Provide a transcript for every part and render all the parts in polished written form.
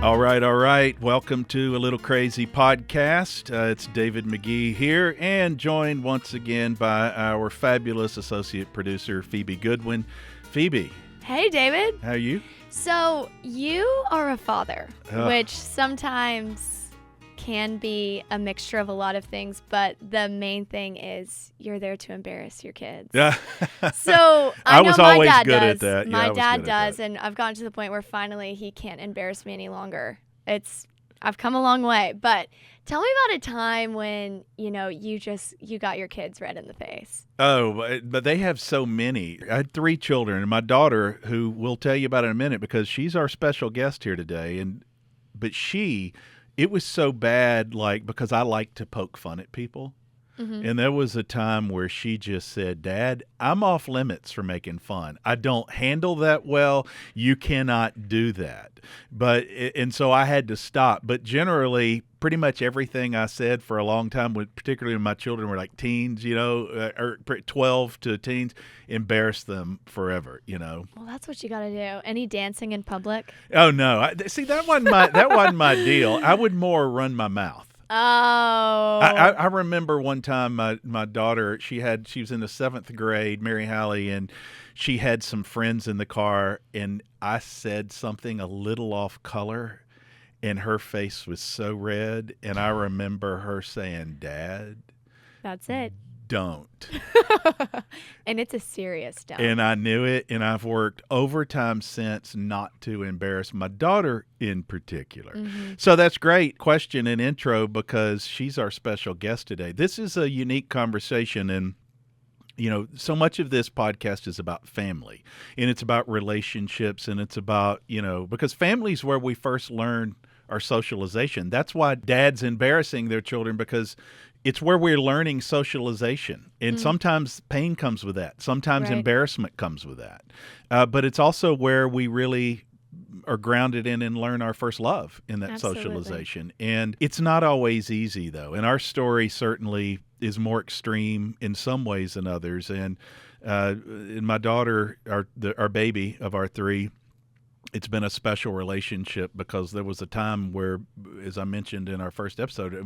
All right. Welcome to A Little Crazy Podcast. It's David Magee here, and joined once again by our fabulous associate producer, Phoebe Goodwin. Phoebe. Hey, David. How are you? So, you are a father, which sometimes can be a mixture of a lot of things, but the main thing is you're there to embarrass your kids. Yeah. So, I know was my always dad good does. at that. My dad does, and I've gotten to the point where finally he can't embarrass me any longer. I've come a long way, but tell me about a time when, you got your kids red in the face. Oh, but they have so many. I had 3 children, and my daughter, who we'll tell you about in a minute because she's our special guest here today, but it was so bad, because I like to poke fun at people. Mm-hmm. And there was a time where she just said, "Dad, I'm off limits for making fun. I don't handle that well. You cannot do that." And so I had to stop. But generally, pretty much everything I said for a long time, particularly when my children were like teens, or 12 to teens, embarrassed them forever, Well, that's what you got to do. Any dancing in public? Oh, no. See, that wasn't my deal. I would more run my mouth. Oh. I remember one time my daughter, she was in the 7th grade, Mary Halley, and she had some friends in the car, and I said something a little off color, and her face was so red, and I remember her saying, "Dad, that's it. Don't." And it's a serious don't. And I knew it, and I've worked overtime since not to embarrass my daughter in particular. Mm-hmm. So that's great question and intro because she's our special guest today. This is a unique conversation, and so much of this podcast is about family, and it's about relationships, and it's about, because family is where we first learn our socialization. That's why dad's embarrassing their children, because it's where we're learning socialization. And sometimes pain comes with that. Sometimes embarrassment comes with that. But it's also where we really are grounded in and learn our first love in that socialization. And it's not always easy, though. And our story certainly is more extreme in some ways than others. And my daughter, our baby of our 3, it's been a special relationship because there was a time where, as I mentioned in our first episode,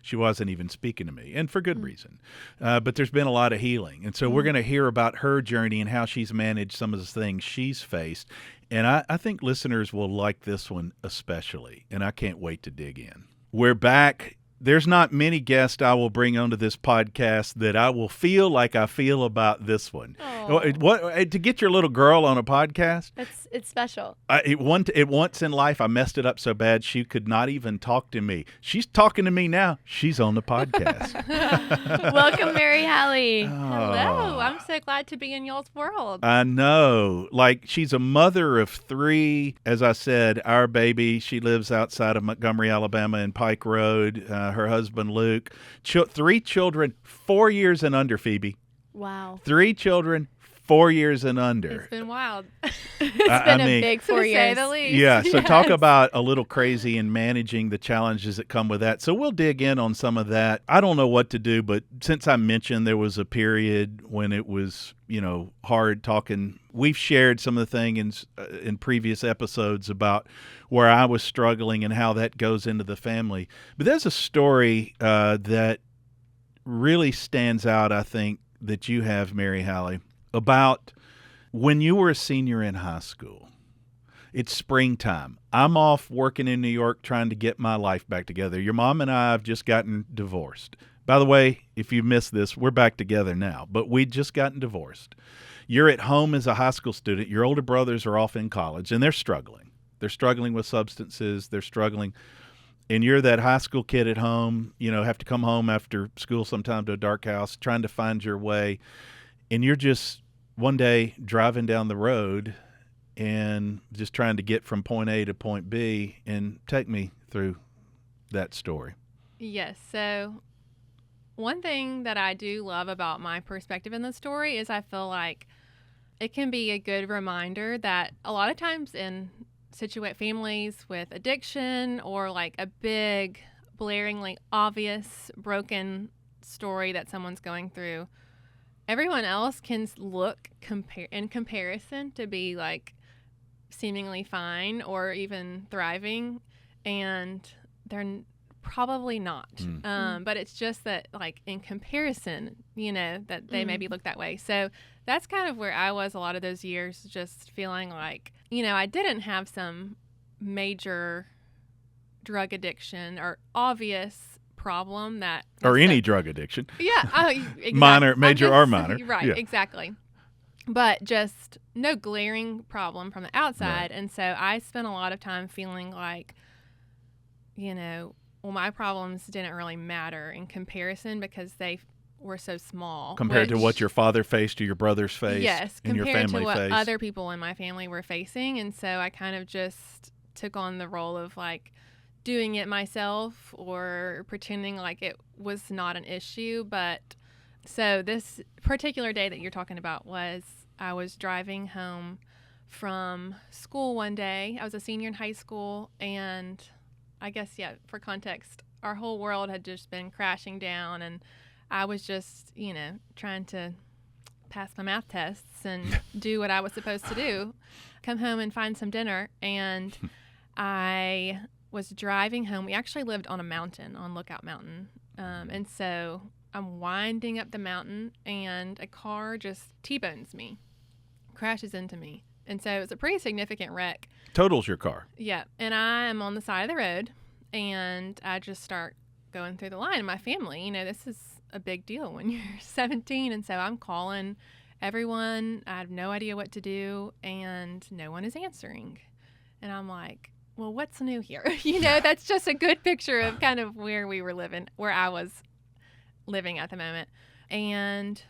she wasn't even speaking to me, and for good reason. But there's been a lot of healing. And so we're going to hear about her journey and how she's managed some of the things she's faced. And I think listeners will like this one especially, and I can't wait to dig in. We're back. There's not many guests I will bring onto this podcast that I will feel like I feel about this one. To get your little girl on a podcast? It's special. Once in life, I messed it up so bad she could not even talk to me. She's talking to me now. She's on the podcast. Welcome, Mary Halley. Oh. Hello. I'm so glad to be in y'all's world. I know. She's a mother of 3. As I said, our baby, she lives outside of Montgomery, Alabama in Pike Road. Her husband, Luke. 3 children, 4 years and under, Phoebe. Wow. 3 children, 4 years and under. It's been wild. It's been a big 4 years. To say the least. Yeah, so talk about a little crazy and managing the challenges that come with that. So we'll dig in on some of that. I don't know what to do, but since I mentioned there was a period when it was, hard talking, we've shared some of the things in previous episodes about where I was struggling and how that goes into the family. But there's a story that really stands out, I think, that you have, Mary Halley, about when you were a senior in high school. It's springtime. I'm off working in New York trying to get my life back together. Your mom and I have just gotten divorced. By the way, if you missed this, we're back together now, but we'd just gotten divorced. You're at home as a high school student. Your older brothers are off in college, and they're struggling. They're struggling with substances. They're struggling. And you're that high school kid at home, have to come home after school sometime to a dark house, trying to find your way. And you're just one day driving down the road and just trying to get from point A to point B. And take me through that story. Yes. So one thing that I do love about my perspective in the story is I feel like it can be a good reminder that a lot of times in families with addiction or like a big, blaringly obvious broken story that someone's going through, everyone else can look in comparison to be like seemingly fine or even thriving. and they're probably not. But it's just that, like, in comparison, that they maybe look that way. So that's kind of where I was a lot of those years, just feeling like, I didn't have some major drug addiction or obvious problem that or any drug addiction. Yeah, exactly. Minor, major, or minor. Right, yeah. Exactly. But just no glaring problem from the outside. Right. And so I spent a lot of time feeling like, well, my problems didn't really matter in comparison because they were so small. Compared to what your father faced or your brothers faced. Yes, and your compared family to what faced. other people in my family were facing. And so I kind of just took on the role of, like, doing it myself or pretending like it was not an issue. But so this particular day that you're talking about I was driving home from school one day. I was a senior in high school, and I guess, for context, our whole world had just been crashing down, and I was just, trying to pass my math tests and do what I was supposed to do, come home and find some dinner. And I was driving home. We actually lived on a mountain, on Lookout Mountain. And so I'm winding up the mountain, and a car just T-bones me, crashes into me. And so it was a pretty significant wreck. Totals your car. Yeah. And I am on the side of the road, and I just start going through the line. My family, this is a big deal when you're 17. And so I'm calling everyone. I have no idea what to do, and no one is answering. And I'm like, well, what's new here? That's just a good picture of kind of where we were living, where I was living at the moment. And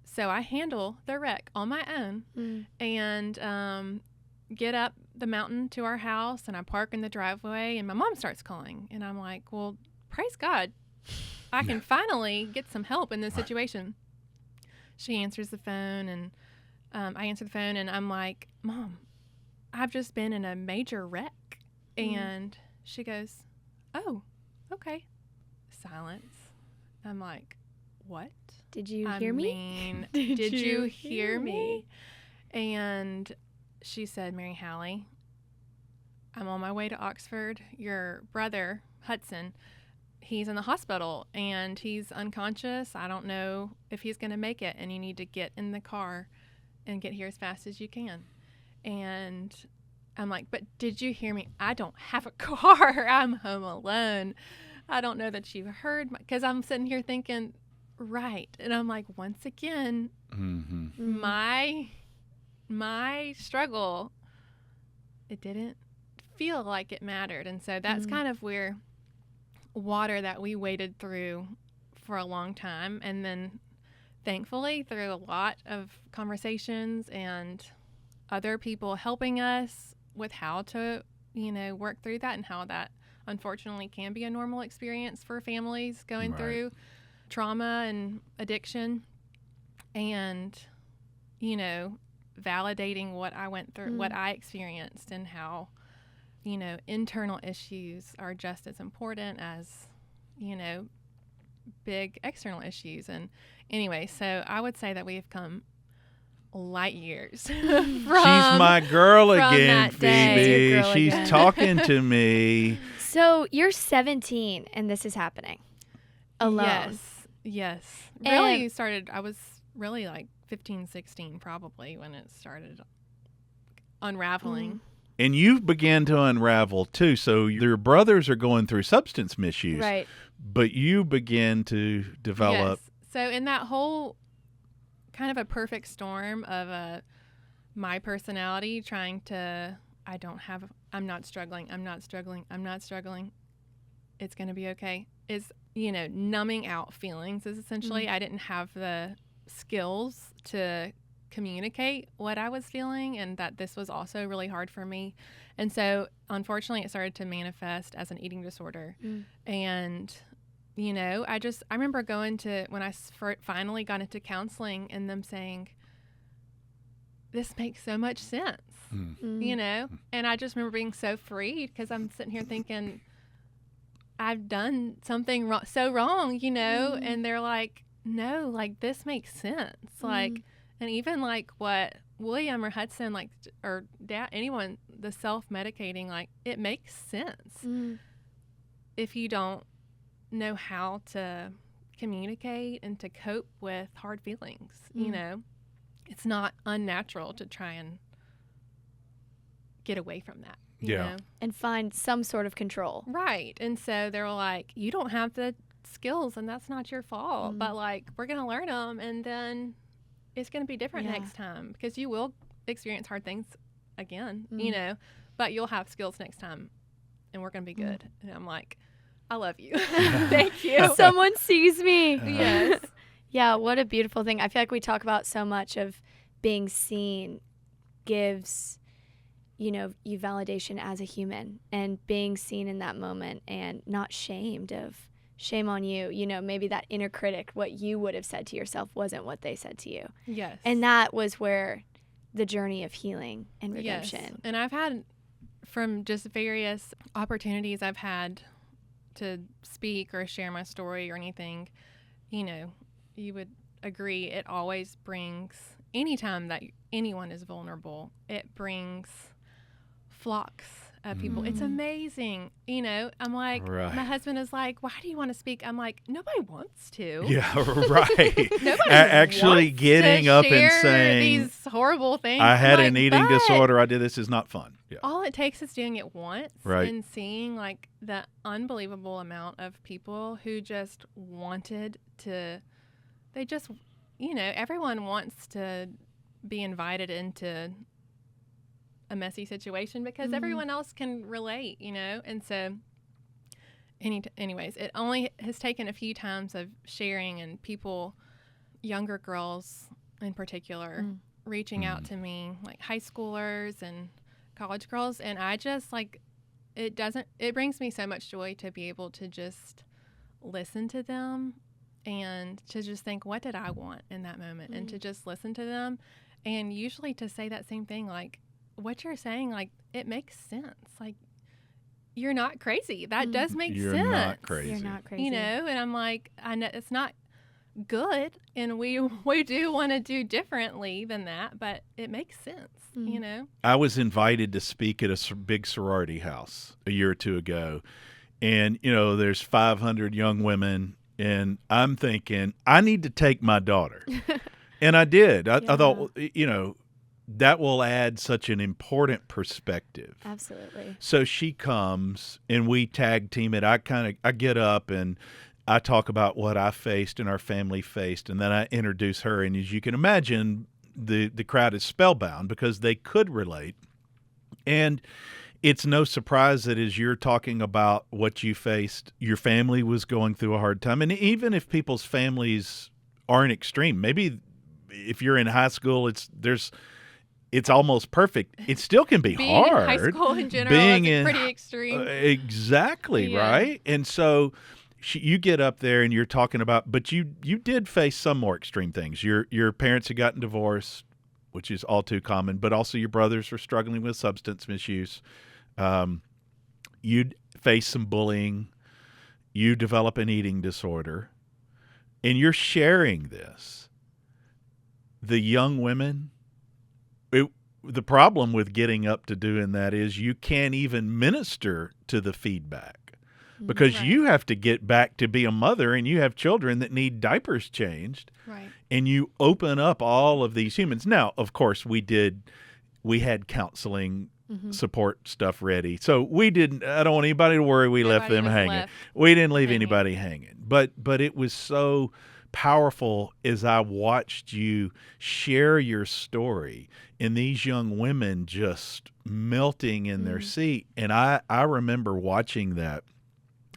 so I handle the wreck on my own and get up the mountain to our house, and I park in the driveway, and my mom starts calling. And I'm like, well, praise God, I can finally get some help in this situation. She answers the phone, and I answer the phone, and I'm like, Mom, I've just been in a major wreck. And she goes, oh, okay. Silence. I'm like, what? Did you hear me? Mean, did you hear me? And she said, Mary Halley, I'm on my way to Oxford. Your brother, Hudson, he's in the hospital, and he's unconscious. I don't know if he's going to make it, and you need to get in the car and get here as fast as you can. And I'm like, but did you hear me? I don't have a car. I'm home alone. I don't know that you heard, because I'm sitting here thinking, right. And I'm like, once again, my struggle, it didn't feel like it mattered. And so that's kind of where water that we waded through for a long time. And then thankfully, through a lot of conversations and other people helping us with how to, work through that, and how that unfortunately can be a normal experience for families going through trauma and addiction, and, validating what I went through, what I experienced, and how, internal issues are just as important as, big external issues. And anyway, so I would say that we have come light years from, she's my girl again, Phoebe. She's again. Talking to me. So you're 17 and this is happening alone. Yes. And Really started, I was really like 15, 16 probably when it started unraveling. And you began to unravel too. So your brothers are going through substance misuse. Right. But you began to develop. Yes. So in that whole kind of a perfect storm of my personality trying to, I'm not struggling, it's going to be okay, is, numbing out feelings is essentially, I didn't have the skills to communicate what I was feeling, and that this was also really hard for me. And so unfortunately it started to manifest as an eating disorder. And I remember going to, when I finally got into counseling, and them saying, this makes so much sense, and I just remember being so freed, because I'm sitting here thinking, I've done something so wrong, and they're like, no, like, this makes sense. Like, And even like what William or Hudson, like, or dad, anyone, the self-medicating, like, it makes sense if you don't know how to communicate and to cope with hard feelings. You know, it's not unnatural to try and get away from that. You know? And find some sort of control. Right. And so they were like, you don't have the skills and that's not your fault, but like, we're going to learn them, and then it's going to be different next time, because you will experience hard things again, you know, but you'll have skills next time and we're going to be good. And I'm like, I love you. Thank you. Someone sees me. Yes. Yeah, what a beautiful thing. I feel like we talk about so much of being seen gives, you know, you validation as a human, and being seen in that moment and not shamed of shame on you. You know, maybe that inner critic, what you would have said to yourself wasn't what they said to you. Yes. And that was where the journey of healing and redemption. Yes. And I've had, from just various opportunities I've had to speak or share my story or anything, you know, you would agree, it always brings, anytime that anyone is vulnerable, it brings flocks of people. It's amazing. You know, I'm like, my husband is like, why do you want to speak? I'm like, nobody wants to. Yeah, right. Nobody actually wants getting to up and share saying, these horrible things. I had I'm an like, eating but disorder. I did this. Is not fun. Yeah. all it takes is doing it once, Right. and seeing like the unbelievable amount of people who just wanted to, they just, you know, everyone wants to be invited into a messy situation because everyone else can relate, you know? And so anyways, it only has taken a few times of sharing, and people, younger girls in particular, reaching out to me, like high schoolers and college girls. And I just like, it brings me so much joy to be able to just listen to them and to just think, what did I want in that moment? And to just listen to them, and usually to say that same thing, like, what you're saying, like, it makes sense. Like, you're not crazy. That does make sense. You're not crazy. You're not crazy. You know, and I'm like, I know it's not good, and we do want to do differently than that, but it makes sense, you know? I was invited to speak at a big sorority house a year or two ago, and, you know, there's 500 young women, and I'm thinking, I need to take my daughter. And I did. I thought, you know, that will add such an important perspective. Absolutely. So she comes and we tag team it. I get up and I talk about what I faced and our family faced, and then I introduce her. And as you can imagine, the crowd is spellbound because they could relate. And it's no surprise that as you're talking about what you faced, your family was going through a hard time. And even if people's families aren't extreme, maybe if you're in high school, it's almost perfect. It still can be Being hard. in high school in general is pretty extreme. Exactly, right? And so you get up there and you're talking about, but you did face some more extreme things. Your parents had gotten divorced, which is all too common, but also your brothers were struggling with substance misuse. You'd face some bullying. You develop an eating disorder. And you're sharing this. The young women, the problem with getting up to doing that is you can't even minister to the feedback because you have to get back to be a mother, and you have children that need diapers changed. Right. And you open up all of these humans. Now, of course, we had counseling support stuff ready. So I don't want anybody to worry we left them hanging. We didn't leave anybody hanging. But it was so powerful as I watched you share your story, and these young women just melting in their seat. And I remember watching that,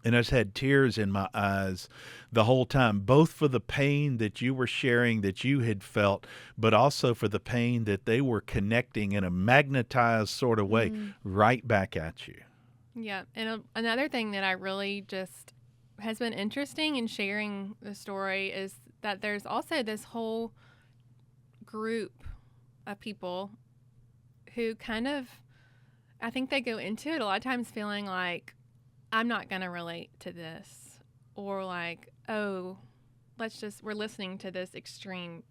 and I just had tears in my eyes the whole time, both for the pain that you were sharing that you had felt, but also for the pain that they were connecting in a magnetized sort of way right back at you. Yeah. And another thing that I really just has been interesting in sharing the story is that there's also this whole group of people who kind of, I think they go into it a lot of times feeling like, I'm not going to relate to this, or like, oh, we're listening to this extreme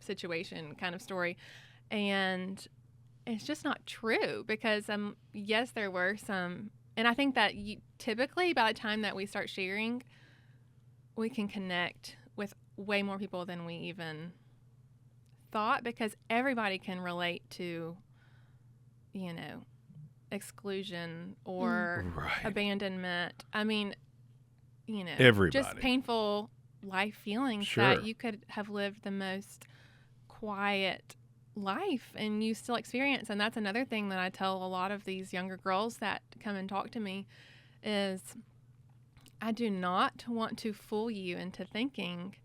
situation kind of story. And it's just not true because, yes, there were some. And I think that typically by the time that we start sharing, we can connect with way more people than we even thought, because everybody can relate to, exclusion or abandonment. I mean, everybody. Just painful life feelings that you could have lived the most quiet life and you still experience. And that's another thing that I tell a lot of these younger girls that come and talk to me is I do not want to fool you into thinking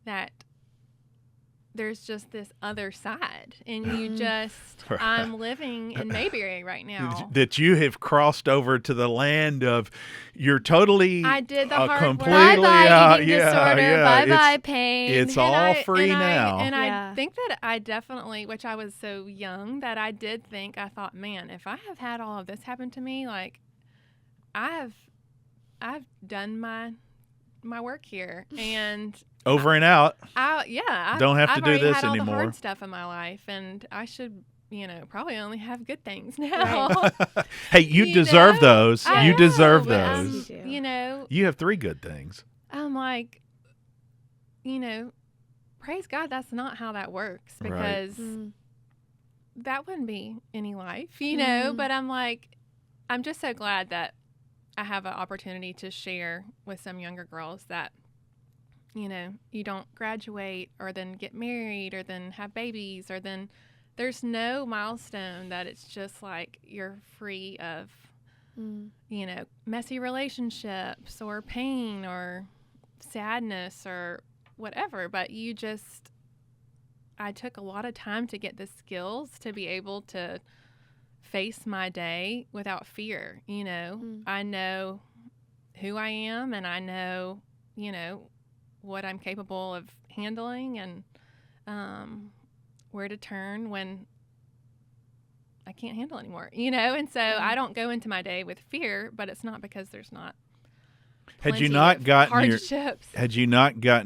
that there's just this other side and you just I'm living in Mayberry right now, that you have crossed over to the land of you're totally I did the hard completely work. Bye-bye eating disorder, bye-bye pain. It's all free now. And I think that I definitely, which I was so young that I did think, I thought, man, if I have had all of this happen to me, like I've done my work here and over and out. Don't have to do this had all anymore. The hard stuff in my life, and I should, probably only have good things now. Right. Hey, you deserve those. You deserve those. You have 3 good things. I'm like, praise God, that's not how that works, because that wouldn't be any life, But I'm like, I'm just so glad that I have an opportunity to share with some younger girls that, you don't graduate or then get married or then have babies or then there's no milestone that it's just like you're free of, messy relationships or pain or sadness or whatever. But I took a lot of time to get the skills to be able to face my day without fear. I know who I am and I know, what I'm capable of handling and where to turn when I can't handle anymore, and so I don't go into my day with fear, but it's not because there's not Had you not gotten hardships.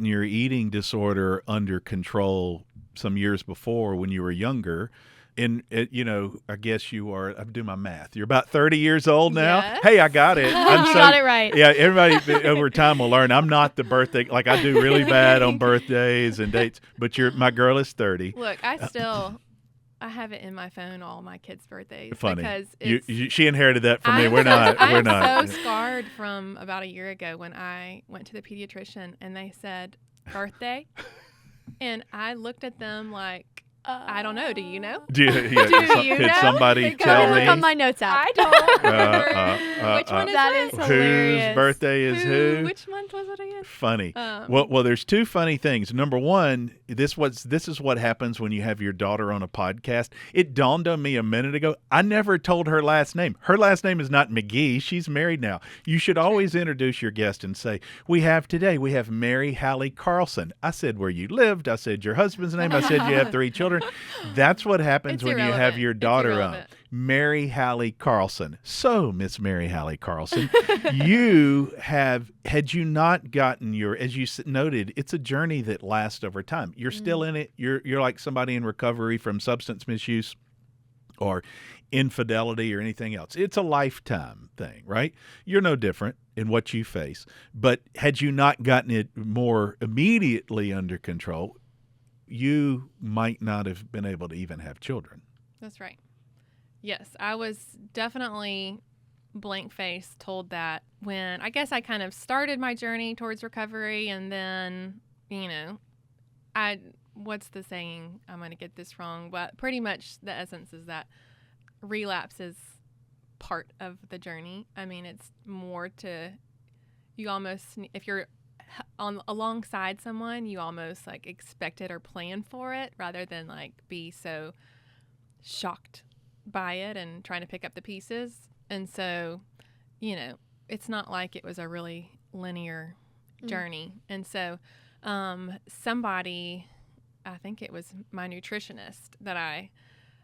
your eating disorder under control some years before when you were younger, I guess you are, I'm doing my math. You're about 30 years old now. Yes. Hey, I got it. You got it right. Yeah, everybody over time will learn. I'm not the birthday, like I do really bad on birthdays and dates, but my girl is 30. Look, I have it in my phone, all my kids' birthdays. Funny. Because she inherited that from me. We're not. I'm so scarred from about a year ago when I went to the pediatrician and they said, birthday? And I looked at them like, I don't know. Do you know? Did somebody tell me? Look on my notes app. I don't remember. Which one is that? it? Is hilarious. Whose birthday is who? Which month was it again? Funny. Well, there's 2 funny things. Number one, this is what happens when you have your daughter on a podcast. It dawned on me a minute ago. I never told her last name. Her last name is not Magee. She's married now. You should always introduce your guest and say, we have Mary Halley Carlson. I said where you lived. I said your husband's name. I said you have 3 children. That's what happens when you have your daughter on. Mary Halley Carlson. So, Miss Mary Halley Carlson, had you not gotten as you noted, it's a journey that lasts over time. You're still in it. You're like somebody in recovery from substance misuse or infidelity or anything else. It's a lifetime thing, right? You're no different in what you face. But had you not gotten it more immediately under control, you might not have been able to even have children. That's right. Yes, I was definitely blank-faced told that when I guess I kind of started my journey towards recovery, and then, what's the saying? I'm going to get this wrong, but pretty much the essence is that relapse is part of the journey. I mean, it's more to, you almost, if you're alongside someone, you almost like expect it or plan for it rather than like be so shocked by it and trying to pick up the pieces. And so, it's not like it was a really linear journey. And so somebody, I think it was my nutritionist that I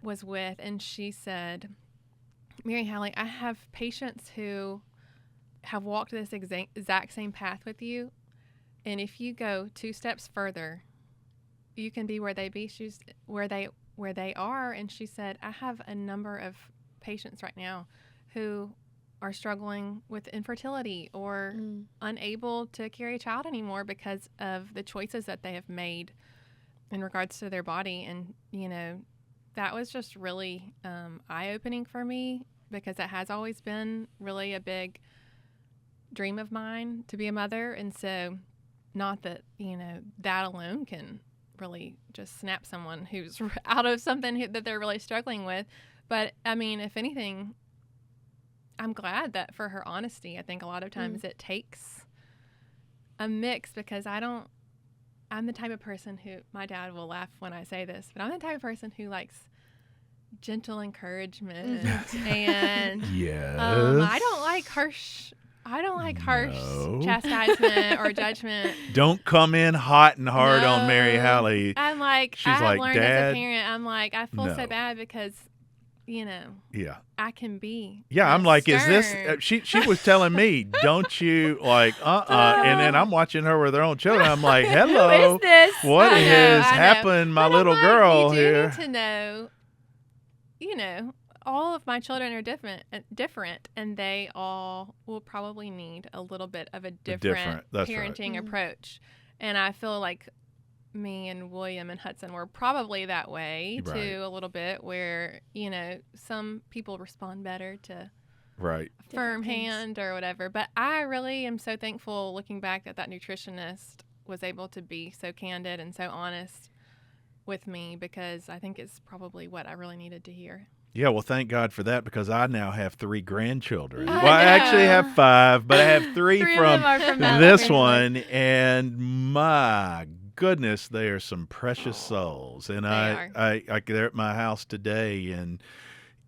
was with, and she said, Mary Halley, I have patients who have walked this exact same path with you. And if you go 2 steps further, you can be where they be. She's where they are. And she said, I have a number of patients right now who are struggling with infertility or unable to carry a child anymore because of the choices that they have made in regards to their body. And, that was just really eye-opening for me, because it has always been really a big dream of mine to be a mother. And so not that, that alone can really just snap someone who's out of something that they're really struggling with. But, I mean, if anything, I'm glad that for her honesty. I think a lot of times it takes a mix, because I'm the type of person who, my dad will laugh when I say this, but I'm the type of person who likes gentle encouragement and Yes. I don't like harsh chastisement or judgment. Don't come in hot and hard on Mary Halley. I'm like, she's I have like, learned Dad, as a parent, I'm like, I feel so bad because, yeah, I can be. yeah. I'm like, stern. is this? She was telling me, don't you like, and then I'm watching her with her own children. I'm like, hello, Who is this? what I has know. happened, my But little I'm like, girl you do here? need to know, all of my children are different, and they all will probably need a little bit of a different that's parenting right. approach. And I feel like me and William and Hudson were probably that way Right. too, a little bit, where, some people respond better to Right. firm Different things. hand or whatever. But I really am so thankful looking back that nutritionist was able to be so candid and so honest with me, because I think it's probably what I really needed to hear. Yeah, well, thank God for that, because I now have 3 grandchildren. I Well, I actually know. have 5, but I have 3 Three of from them are from that this family. one, and my goodness, they are some precious souls. And I they're at my house today, and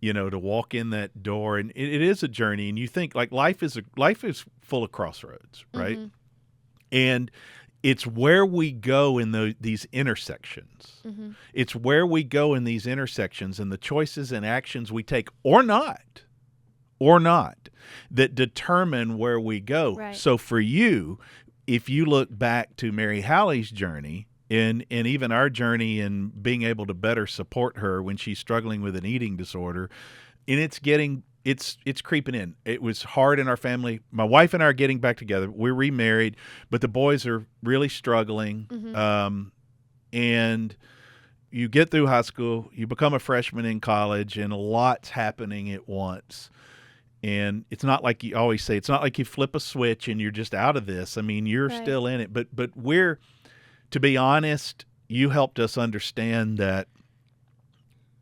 to walk in that door, and it is a journey. And you think, like, life is full of crossroads, right? Mhm. And it's where we go in these intersections. Mhm. It's where we go in these intersections and the choices and actions we take or not, that determine where we go. Right. So for you, if you look back to Mary Halley's journey and even our journey in being able to better support her when she's struggling with an eating disorder, and it's creeping in. It was hard in our family. My wife and I are getting back together. We're remarried, but the boys are really struggling. Mhm. And you get through high school, you become a freshman in college, and a lot's happening at once. And it's not like you always say, it's not like you flip a switch and you're just out of this. I mean, you're Right. still in it. But to be honest, you helped us understand that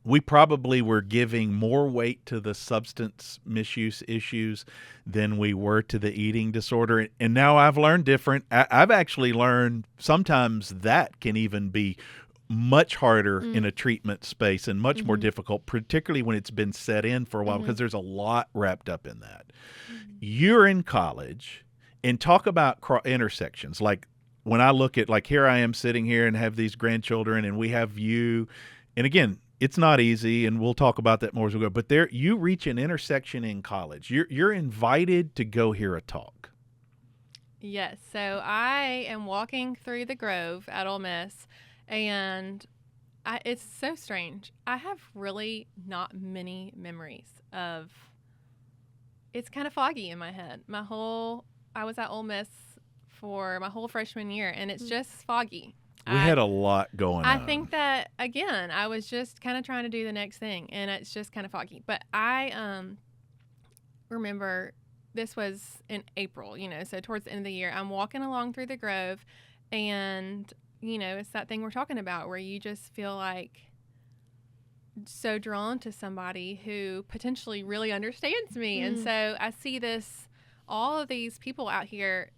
we probably were giving more weight to the substance misuse issues than we were to the eating disorder. And now I've learned different. I've actually learned sometimes that can even be much harder in a treatment space and much more difficult, particularly when it's been set in for a while, because there's a lot wrapped up in that. You're in college, and talk about intersections. Like when I look at, like, here I am sitting here and have these grandchildren, and we have you. And again, it's not easy, and we'll talk about that more as we go. But there, you reach an intersection in college. You're invited to go hear a talk. Yes. So I am walking through the Grove at Ole Miss, and it's so strange. I have really not many memories of. It's kind of foggy in my head. I was at Ole Miss for my whole freshman year, and it's just foggy. We had a lot going on. I think that, again, I was just kind of trying to do the next thing, and it's just kind of foggy. But I remember this was in April, so towards the end of the year. I'm walking along through the Grove, and, it's that thing we're talking about where you just feel like so drawn to somebody who potentially really understands me. And so I see all of these people out here.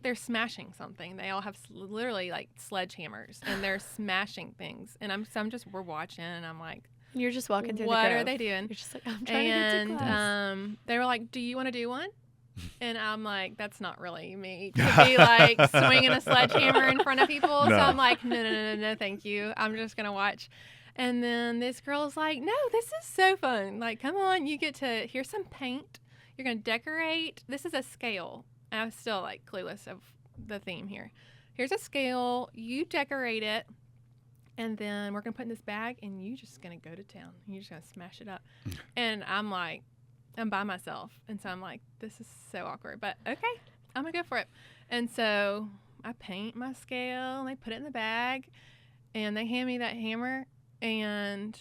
They're smashing something. They all have literally like sledgehammers, and they're smashing things. And we're watching, and I'm like, You're just walking through the what Grove. are they doing? You're just like, I'm trying to get to class. They were like, do you want to do one? And I'm like, that's not really me to be like swinging a sledgehammer in front of people. No. So I'm like, no, thank you. I'm just going to watch. And then this girl's like, no, this is so fun. Like, come on, you get to, here's some paint. You're going to decorate. This is a scale. I'm still like clueless of the theme here. here's a scale. You decorate it. And then we're going to put in this bag, and you just going to go to town. You're just going to smash it up. And I'm like, I'm by myself. And so I'm like, this is so awkward. But okay, I'm going to go for it. And so I paint my scale, and they put it in the bag, and they hand me that hammer. And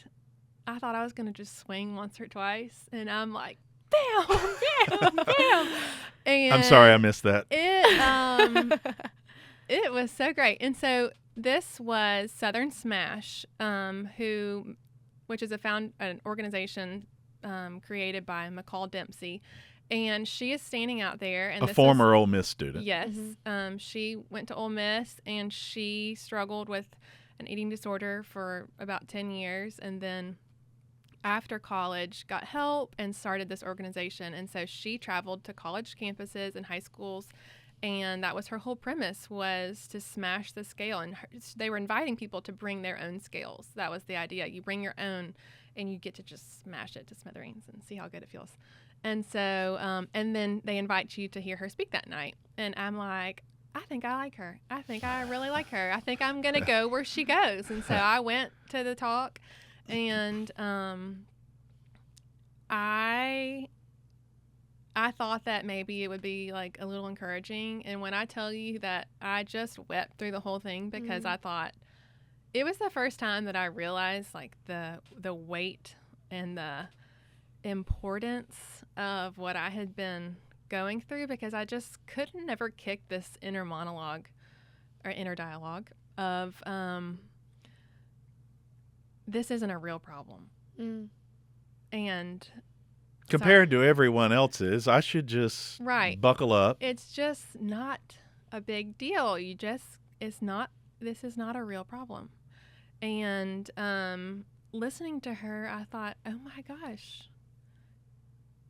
I thought I was going to just swing once or twice. And I'm like, bam, bam, bam. And I'm sorry I missed that. It was so great. And so this was Southern Smash, which is an organization created by McCall Dempsey, and she is standing out there. And a former Ole Miss student. Yes, she went to Ole Miss, and she struggled with an eating disorder for about 10 years, and then after college got help and started this organization. And so she traveled to college campuses and high schools. And that was her whole premise, was to smash the scale. And they were inviting people to bring their own scales. That was the idea. You bring your own, and you get to just smash it to smithereens and see how good it feels. And so, and then they invite you to hear her speak that night. And I'm like, I think I like her. I think I really like her. I think I'm going to go where she goes. And so I went to the talk, and I thought that maybe it would be like a little encouraging. And when I tell you that I just wept through the whole thing, because I thought it was the first time that I realized like the weight and the importance of what I had been going through, because I just couldn't ever kick this inner monologue or inner dialogue of this isn't a real problem. And compared to everyone else's, I should just buckle up. It's just not a big deal. This is not a real problem. And listening to her, I thought, oh my gosh,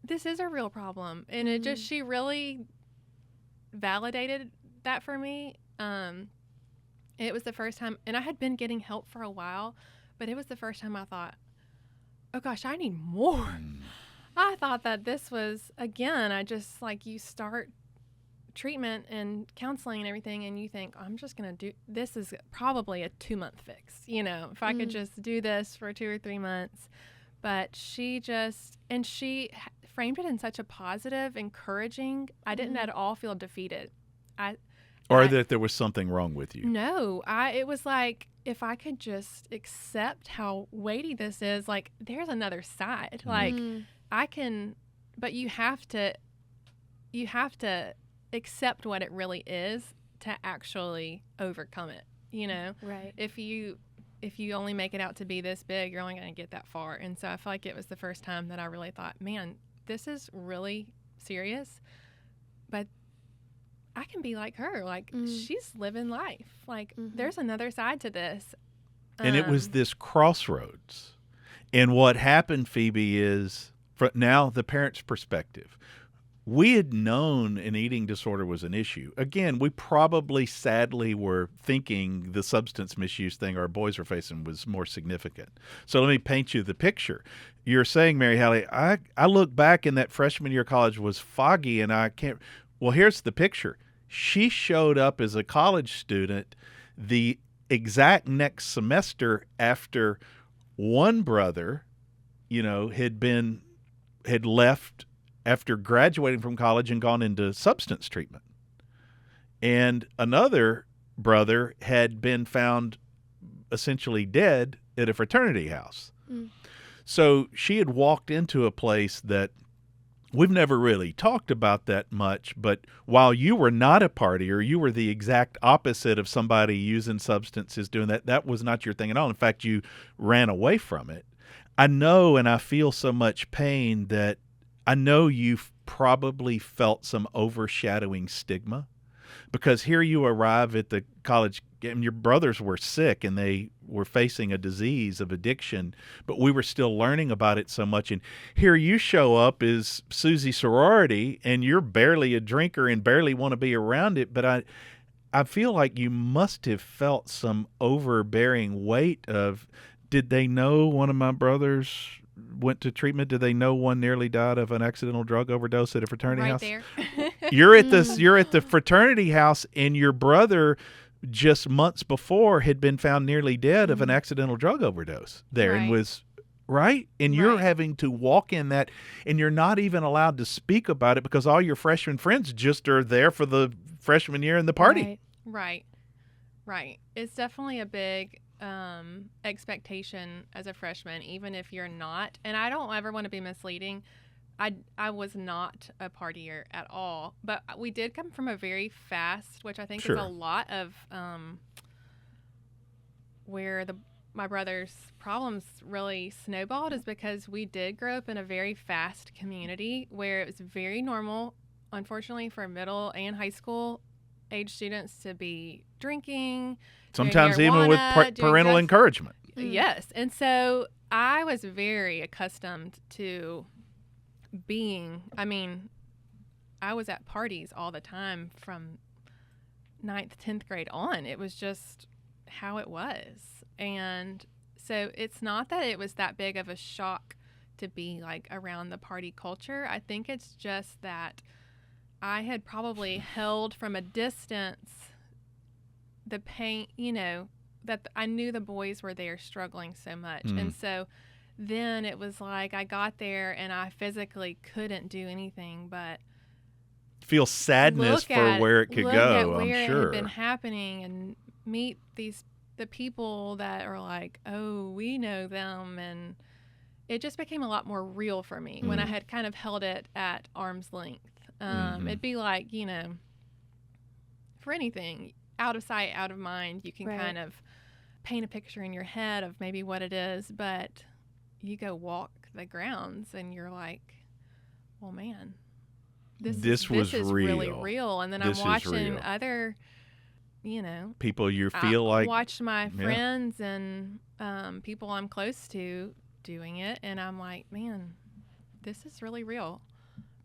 this is a real problem. And she really validated that for me. It was the first time, and I had been getting help for a while, but it was the first time I thought, oh gosh, I need more. I thought that this was, again, I just, like, you start treatment and counseling and everything, and you think, I'm just going to do, this is probably a 2-month fix, if I could just do this for 2 or 3 months. But she framed it in such a positive, encouraging, I didn't at all feel defeated. That there was something wrong with you. No, it was like, if I could just accept how weighty this is, like, there's another side. Like, I can, but you have to accept what it really is to actually overcome it, Right. If you only make it out to be this big, you're only going to get that far. And so I feel like it was the first time that I really thought, man, this is really serious, but I can be like her. Like, she's living life. Like, there's another side to this. And it was this crossroads. And what happened, Phoebe, is, from now the parent's perspective, we had known an eating disorder was an issue. Again, we probably sadly were thinking the substance misuse thing our boys were facing was more significant. So let me paint you the picture. You're saying, Mary Halley, I look back and that freshman year of college was foggy, and I can't. Well, here's the picture. She showed up as a college student the exact next semester after one brother, had left after graduating from college and gone into substance treatment. And another brother had been found essentially dead at a fraternity house. So she had walked into a place that we've never really talked about that much, but while you were not a partier, you were the exact opposite of somebody using substances, doing that. That was not your thing at all. In fact, you ran away from it. I know, and I feel so much pain that I know you've probably felt some overshadowing stigma, because here you arrive at the college, and your brothers were sick and they were facing a disease of addiction, but we were still learning about it so much. And here you show up as Susie sorority, and you're barely a drinker and barely want to be around it. But I feel like you must have felt some overbearing weight of, did they know one of my brothers went to treatment? Did they know one nearly died of an accidental drug overdose at a fraternity house? There. You're at the fraternity house, and your brother just months before had been found nearly dead of an accidental drug overdose there and Right. was right. And you're Right. having to walk in that, and you're not even allowed to speak about it because all your freshman friends just are there for the freshman year and the party. Right. Right. Right. It's definitely a big expectation as a freshman, even if you're not. And I don't ever want to be misleading. I was not a partier at all, but we did come from a very fast, which I think is Sure. a lot of where my brother's problems really snowballed, is because we did grow up in a very fast community where it was very normal, unfortunately, for middle and high school age students to be drinking, doing Sometimes even with marijuana, doing parental drugs. encouragement. Yes. And so I was very accustomed to I was at parties all the time from 9th, 10th grade on. It was just how it was. And so it's not that it was that big of a shock to be like around the party culture. I think it's just that I had probably held from a distance the pain, that I knew the boys were there struggling so much. And so then it was like I got there and I physically couldn't do anything but Feel sadness for where it could look go, at where I'm it sure. had been happening and meet the people that are like, oh, we know them. And it just became a lot more real for me when I had kind of held it at arm's length. It'd be like, for anything, out of sight, out of mind, you can Right. kind of paint a picture in your head of maybe what it is, but you go walk the grounds and you're like, well, man, this was is really real. real. And then This is I'm watching real. other, People you feel like watch my friends and people I'm close to doing it, and I'm like, man, this is really real.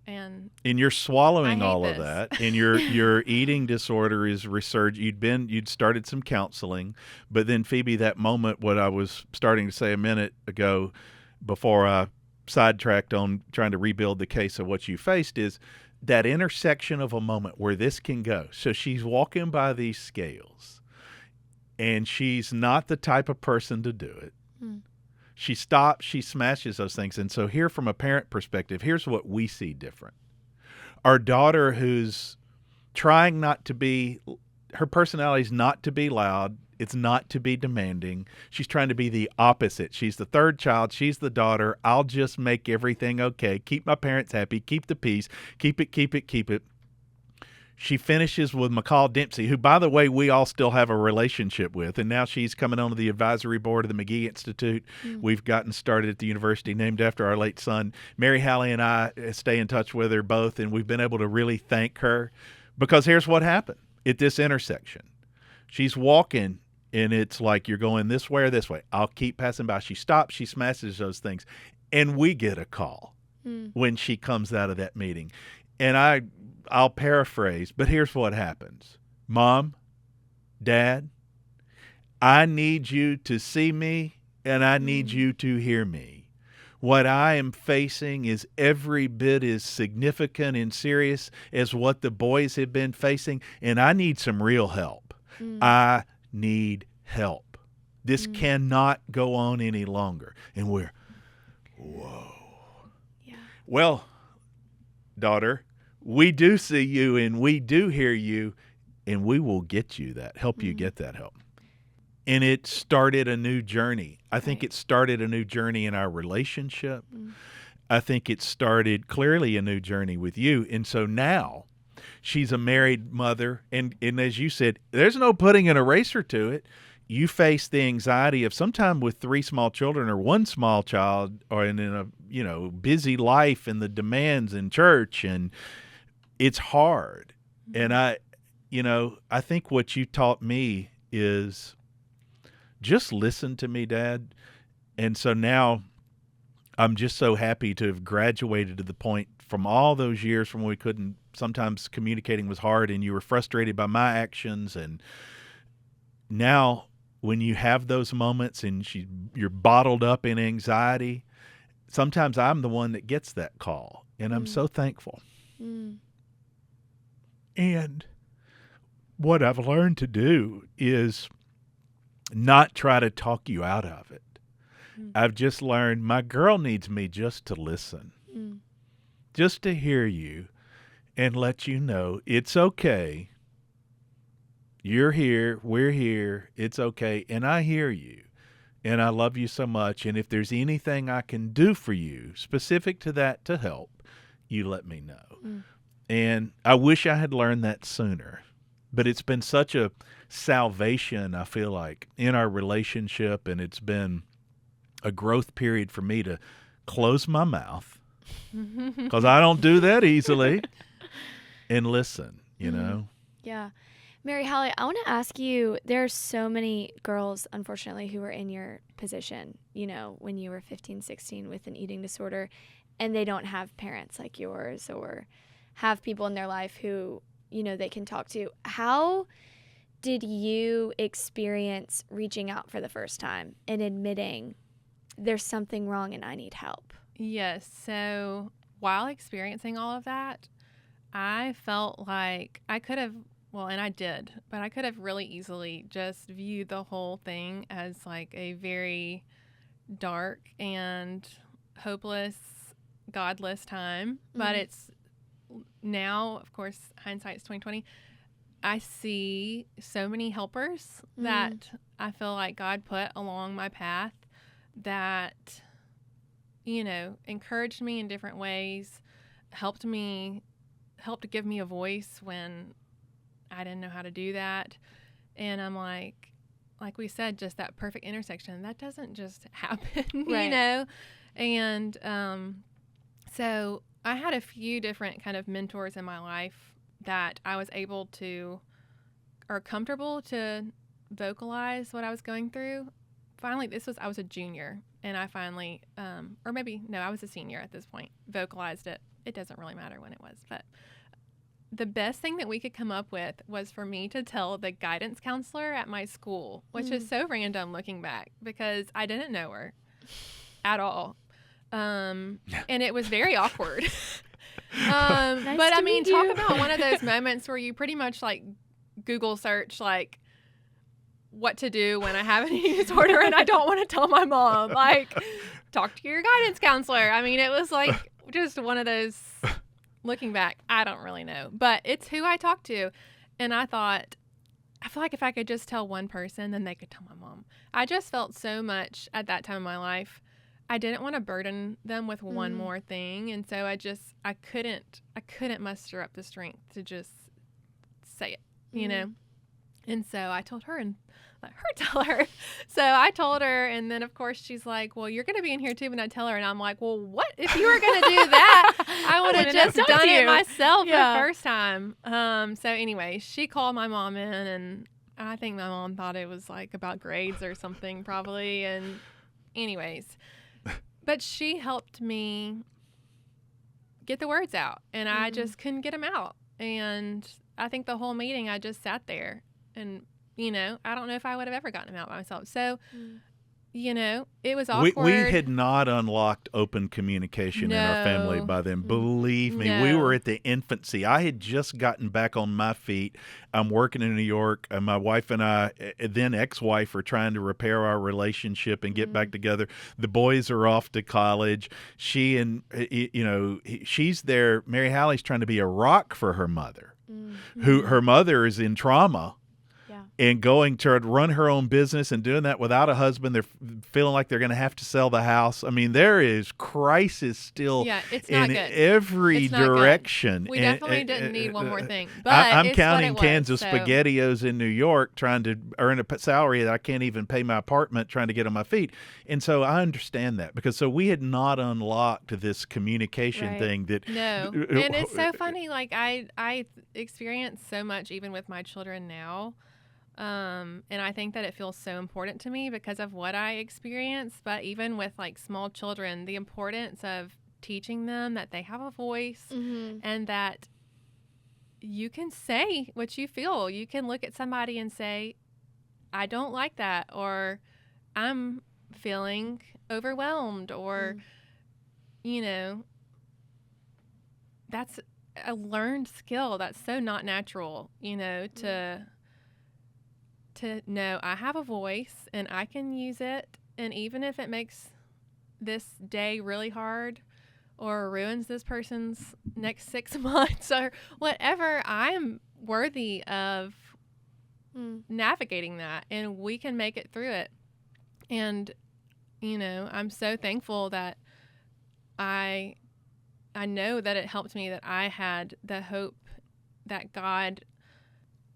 And you're swallowing I hate all of this. that, and your eating disorder is resurged. You'd started some counseling, but then Phoebe, that moment, what I was starting to say a minute ago, before I sidetracked on trying to rebuild the case of what you faced, is that intersection of a moment where this can go. So she's walking by these scales, and she's not the type of person to do it. She stops, she smashes those things. And so here, from a parent perspective, here's what we see different. Our daughter, who's trying not to be, her personality is not to be loud. It's not to be demanding. She's trying to be the opposite. She's the third child. She's the daughter. I'll just make everything okay. Keep my parents happy. Keep the peace. Keep it, keep it, keep it. She finishes with McCall Dempsey, who, by the way, we all still have a relationship with. And now she's coming onto the advisory board of the Magee Institute. We've gotten started at the university named after our late son. Mary Halley and I stay in touch with her both, and we've been able to really thank her, because here's what happened at this intersection. She's walking, and it's like you're going this way or this way. I'll keep passing by. She stops. She smashes those things. And we get a call when she comes out of that meeting. And I'll paraphrase, but here's what happens. Mom, Dad, I need you to see me, and I need you to hear me. What I am facing is every bit as significant and serious as what the boys have been facing, and I need some real help. I need help. This cannot go on any longer. And we're, whoa. Yeah. Well, daughter, we do see you and we do hear you, and we will get you that, help you get that help. And it started a new journey. I think it started a new journey in our relationship. I think it started clearly a new journey with you. And so now she's a married mother. And as you said, there's no putting an eraser to it. You face the anxiety of sometime with 3 small children or 1 small child, or in a busy life and the demands in church, and it's hard. And I think what you taught me is just listen to me, Dad. And so now I'm just so happy to have graduated to the point from all those years from when we couldn't, sometimes communicating was hard and you were frustrated by my actions. And now when you have those moments and you're bottled up in anxiety, sometimes I'm the one that gets that call, and I'm so thankful. And what I've learned to do is not try to talk you out of it. I've just learned my girl needs me just to listen, just to hear you and let you know it's okay. You're here. We're here. It's okay. And I hear you. And I love you so much. And if there's anything I can do for you specific to that to help, you let me know. And I wish I had learned that sooner. But it's been such a salvation, I feel like, in our relationship. And it's been a growth period for me to close my mouth, because I don't do that easily, and listen, you know? Yeah. Mary Halley, I want to ask you, there are so many girls, unfortunately, who are in your position, you know, when you were 15, 16 with an eating disorder, and they don't have parents like yours or have people in their life who, you know, they can talk to. How did you experience reaching out for the first time and admitting there's something wrong and I need help? Yes. So while experiencing all of that, I felt like I could have, well, and I did, but I could have really easily just viewed the whole thing as like a very dark and hopeless, godless time. But it's now, of course, hindsight's 2020. I see so many helpers that I feel like God put along my path that, you know, encouraged me in different ways, helped give me a voice when I didn't know how to do that. And I'm like we said, just that perfect intersection, that doesn't just happen, Right. you know? And so I had a few different kind of mentors in my life that I was able to, or comfortable to vocalize what I was going through. Finally, I was a junior, and I finally, or maybe, no, I was a senior at this point, vocalized it. It doesn't really matter when it was, but the best thing that we could come up with was for me to tell the guidance counselor at my school, which is so random looking back because I didn't know her at all. And it was very awkward. Nice but to I mean, meet talk you. about one of those moments where you pretty much like Google search like what to do when I have an eating disorder and I don't want to tell my mom. Like, talk to your guidance counselor. I mean, it was like just one of those. Looking back, I don't really know, but it's who I talked to. And I thought, I feel like if I could just tell one person, then they could tell my mom. I just felt so much at that time in my life. I didn't want to burden them with one more thing. And so I couldn't muster up the strength to just say it, you know? And so I told her and let her tell her. So I told her, and then of course she's like, well, you're going to be in here too when I tell her. And I'm like, well, what? If you were going to do that, I would have just done it myself the first time. So anyway, she called my mom in, and I think my mom thought it was like about grades or something probably. And anyways, but she helped me get the words out, and I just couldn't get them out. And I think the whole meeting I just sat there. And, you know, I don't know if I would have ever gotten them out by myself. So, you know, it was awkward. We had not unlocked open communication in our family by then. Believe me, we were at the infancy. I had just gotten back on my feet. I'm working in New York. And my wife and I, then ex-wife, are trying to repair our relationship and get back together. The boys are off to college. She and, you know, she's there. Mary Halley's trying to be a rock for her mother, who her mother is in trauma. And going to run her own business and doing that without a husband. They're feeling like they're going to have to sell the house. I mean, there is crisis still it's not in good. every It's not direction. good. We definitely didn't need one more thing. But I'm it's counting what it cans was, of SpaghettiOs in New York, trying to earn a salary that I can't even pay my apartment, trying to get on my feet. And so I understand that, because so we had not unlocked this communication thing that. No. And it's so funny. Like I experience so much even with my children now. And I think that it feels so important to me because of what I experienced. But even with like small children, the importance of teaching them that they have a voice and that you can say what you feel. You can look at somebody and say, I don't like that, or I'm feeling overwhelmed, or, you know, that's a learned skill. That's so not natural, you know, to to know I have a voice and I can use it. And even if it makes this day really hard or ruins this person's next 6 months or whatever, I am worthy of navigating that, and we can make it through it. And, I'm so thankful that I know that it helped me, that I had the hope that God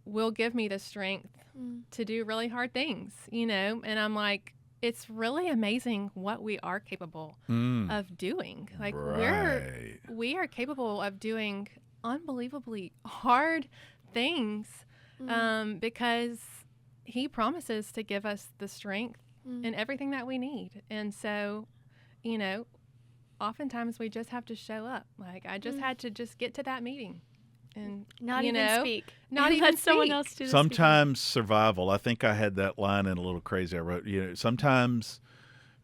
will give me the strength to do really hard things, and I'm like, it's really amazing what we are capable of doing. Like Right. we are capable of doing unbelievably hard things because he promises to give us the strength and everything that we need. And so, oftentimes we just have to show up. Like I just had to just get to that meeting and Not even speak. Not even Let someone speak. else do the Sometimes survival, I think I had that line in A Little Crazy. I wrote, sometimes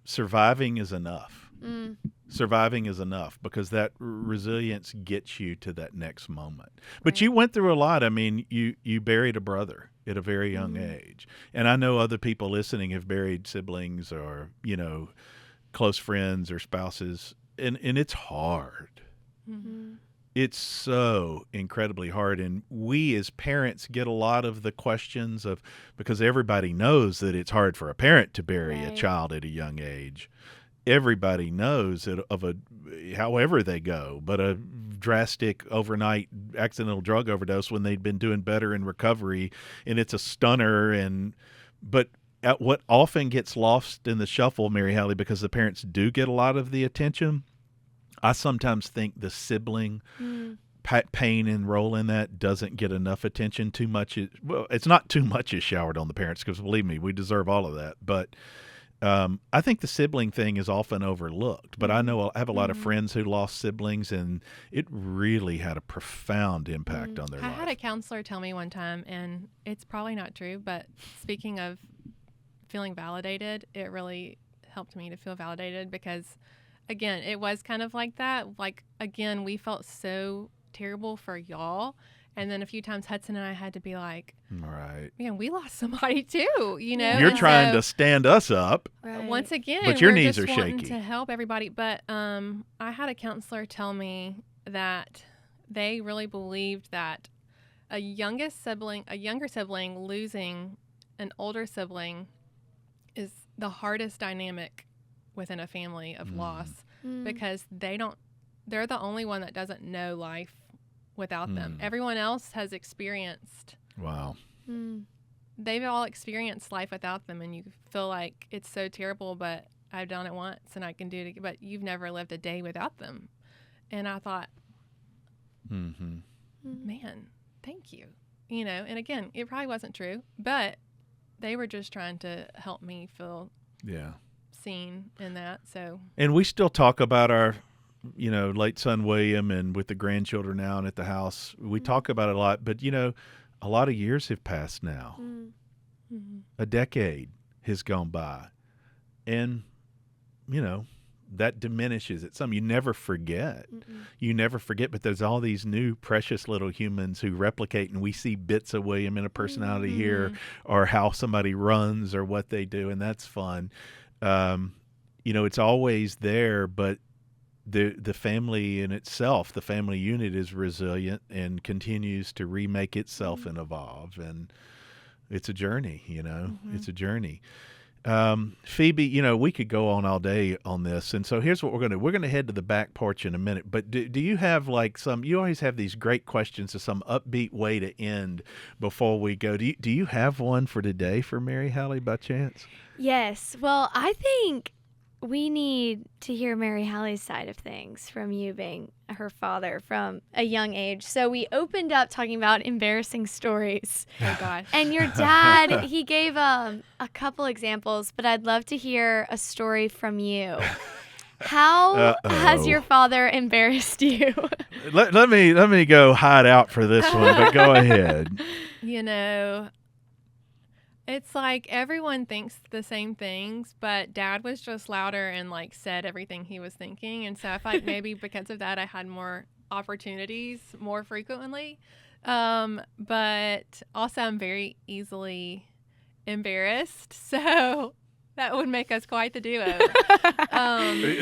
surviving is enough. Surviving is enough because that resilience gets you to that next moment. But Right. you went through a lot. I mean, you buried a brother at a very young age. And I know other people listening have buried siblings or, close friends or spouses. And it's hard. Mm-hmm. It's so incredibly hard. And we as parents get a lot of the questions of, because everybody knows that it's hard for a parent to bury a Right. child at a young age. Everybody knows however they go, but a drastic overnight accidental drug overdose when they'd been doing better in recovery, and it's a stunner. But at what often gets lost in the shuffle, Mary Halley, because the parents do get a lot of the attention, I sometimes think the sibling pain and role in that doesn't get enough attention. Too much it's not too much is showered on the parents, because believe me, we deserve all of that. But I think the sibling thing is often overlooked, but I know I have a lot of friends who lost siblings, and it really had a profound impact on their I life. had a counselor tell me one time, and it's probably not true, but speaking of feeling validated, it really helped me to feel validated because, again, it was kind of like that. Like, again, we felt so terrible for y'all. And then a few times Hudson and I had to be like, Right. man, we lost somebody too, You're And trying so, to stand us up. Right. once again, But your we're knees just are wanting shaky. to help everybody. But I had a counselor tell me that they really believed that a younger sibling losing an older sibling is the hardest dynamic within a family of loss because they're the only one that doesn't know life without them. Everyone else has experienced. Wow. They've all experienced life without them, and you feel like it's so terrible, but I've done it once and I can do it again. But you've never lived a day without them. And I thought, man, thank you. And again, it probably wasn't true, but they were just trying to help me feel seen in that. So, and we still talk about our late son William, and with the grandchildren now and at the house, we talk about it a lot. But a lot of years have passed now. A decade has gone by, and that diminishes it some. You never forget. You never forget. But there's all these new precious little humans who replicate, and we see bits of William in a personality here, or how somebody runs, or what they do, and that's fun. It's always there, but the family in itself, the family unit, is resilient and continues to remake itself and evolve. And it's a journey, it's a journey. Phoebe, we could go on all day on this. And so here's what we're going to do. We're going to head to the back porch in a minute. But do you have you always have these great questions of some upbeat way to end before we go. Do you have one for today for Mary Halley by chance? Yes. Well, I think we need to hear Mary Halley's side of things from you being her father from a young age. So we opened up talking about embarrassing stories. oh God. And your dad, he gave a couple examples, but I'd love to hear a story from you. How has your father embarrassed you? Let me go hide out for this one, but go ahead. It's like everyone thinks the same things, but Dad was just louder and said everything he was thinking. And so I feel like maybe because of that, I had more opportunities more frequently. But also I'm very easily embarrassed. So that would make us quite the duo.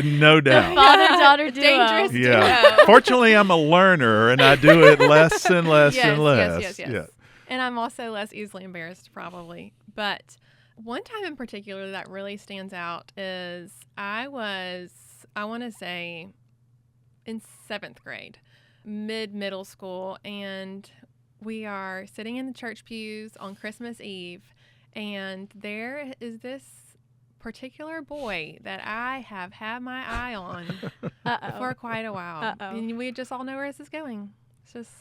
No doubt. Father-daughter duo. Dangerous Yeah. duo. Fortunately, I'm a learner, and I do it less and less Yes, and less. yes. Yeah. And I'm also less easily embarrassed, probably. But one time in particular that really stands out is I want to say, in 7th grade, middle school, and we are sitting in the church pews on Christmas Eve, and there is this particular boy that I have had my eye on for quite a while. And we just all know where this is going. It's just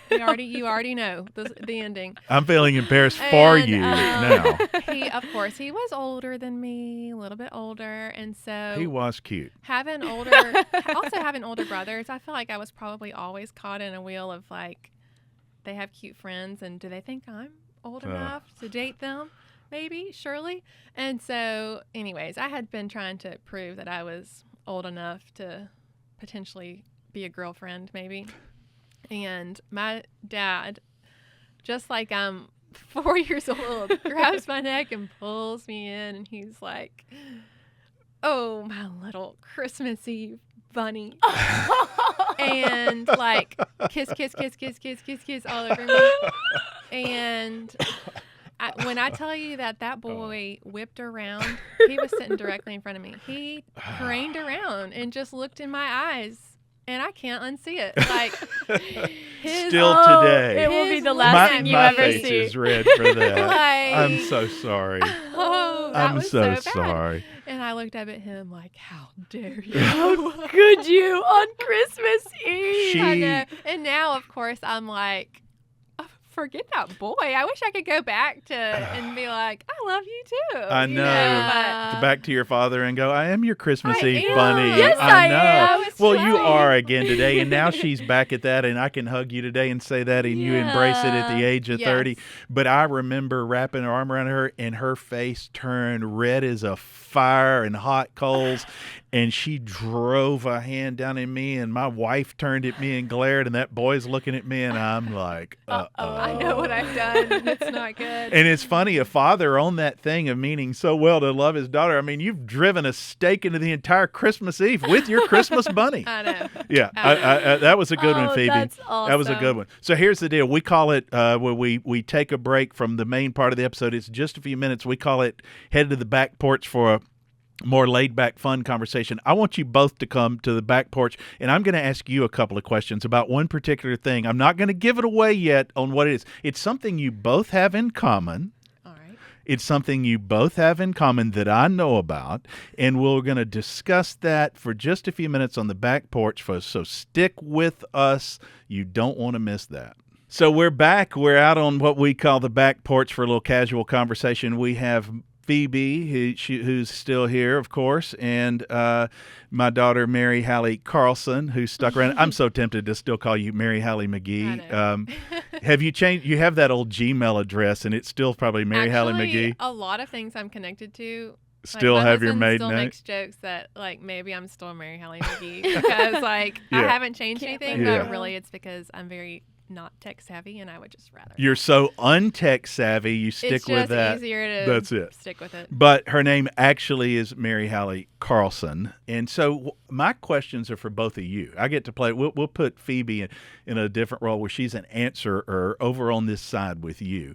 you already know the ending. I'm feeling embarrassed for And, you now. Of course, he was older than me, a little bit older, and so He was cute. having older brothers, I feel like I was probably always caught in a wheel of like, they have cute friends, and do they think I'm old enough to date them? Maybe, surely. And so, anyways, I had been trying to prove that I was old enough to potentially be a girlfriend, maybe. And my dad, just like I'm 4 years old, grabs my neck and pulls me in, and he's like, "Oh, my little Christmas Eve bunny." And like kiss all over me. And when I tell you that boy whipped around, he was sitting directly in front of me. He craned around and just looked in my eyes, and I can't unsee it. Like Still today. It will be the last thing you my ever face see. is red for that. Like, I'm so sorry. Oh, that I'm was so bad. sorry. And I looked up at him like, "How dare you?" How could you on Christmas Eve? I know. And now, of course, I'm like, "Oh, forget that boy. I wish I could go back to and be like, I love you too. I know. Yeah. Back to your father and go, I am your Christmas I Eve am. bunny. Yes, I know. am. It's Well, you right. are again today, and now she's back at that, and I can hug you today and say that, and you embrace it at the Yeah. age of Yes. 30. But I remember wrapping her arm around her, and her face turned red as a fire and hot coals, and she drove a hand down at me, and my wife turned at me and glared, and that boy's looking at me, and I'm like, uh-oh. I know what I've done. It's not good. And it's funny, a father on that thing of meaning so well to love his daughter. I mean, you've driven a stake into the entire Christmas Eve with your Christmas bunny. I know. Yeah, I, that was a good one, Phoebe. That's That was a good awesome. one. So here's the deal. We call it, when we take a break from the main part of the episode, it's just a few minutes. We call it Head to the Back Porch for a more laid-back, fun conversation. I want you both to come to the back porch, and I'm going to ask you a couple of questions about one particular thing. I'm not going to give it away yet on what it is. It's something you both have in common. All right. It's something you both have in common that I know about, and we're going to discuss that for just a few minutes on the back porch. So stick with us. You don't want to miss that. So we're back. We're out on what we call the back porch for a little casual conversation. We have Phoebe, who's still here, of course, and my daughter, Mary Halley Carlson, who's stuck around. I'm so tempted to still call you Mary Halley Magee. I know. Have you changed? You have that old Gmail address, and it's still probably Mary Halley Magee. A lot of things I'm connected to. Still my have your husband maiden still name? makes jokes that like maybe I'm still Mary Halley Magee because like I Yeah. haven't changed Can't anything, blame but you. really it's because I'm very not tech savvy and I would just rather. You're so untech savvy, you stick it's with just that. easier to That's it. stick with it. But her name actually is Mary Halley Carlson. And so my questions are for both of you. I get to play. We'll put Phoebe in a different role where she's an answerer over on this side with you.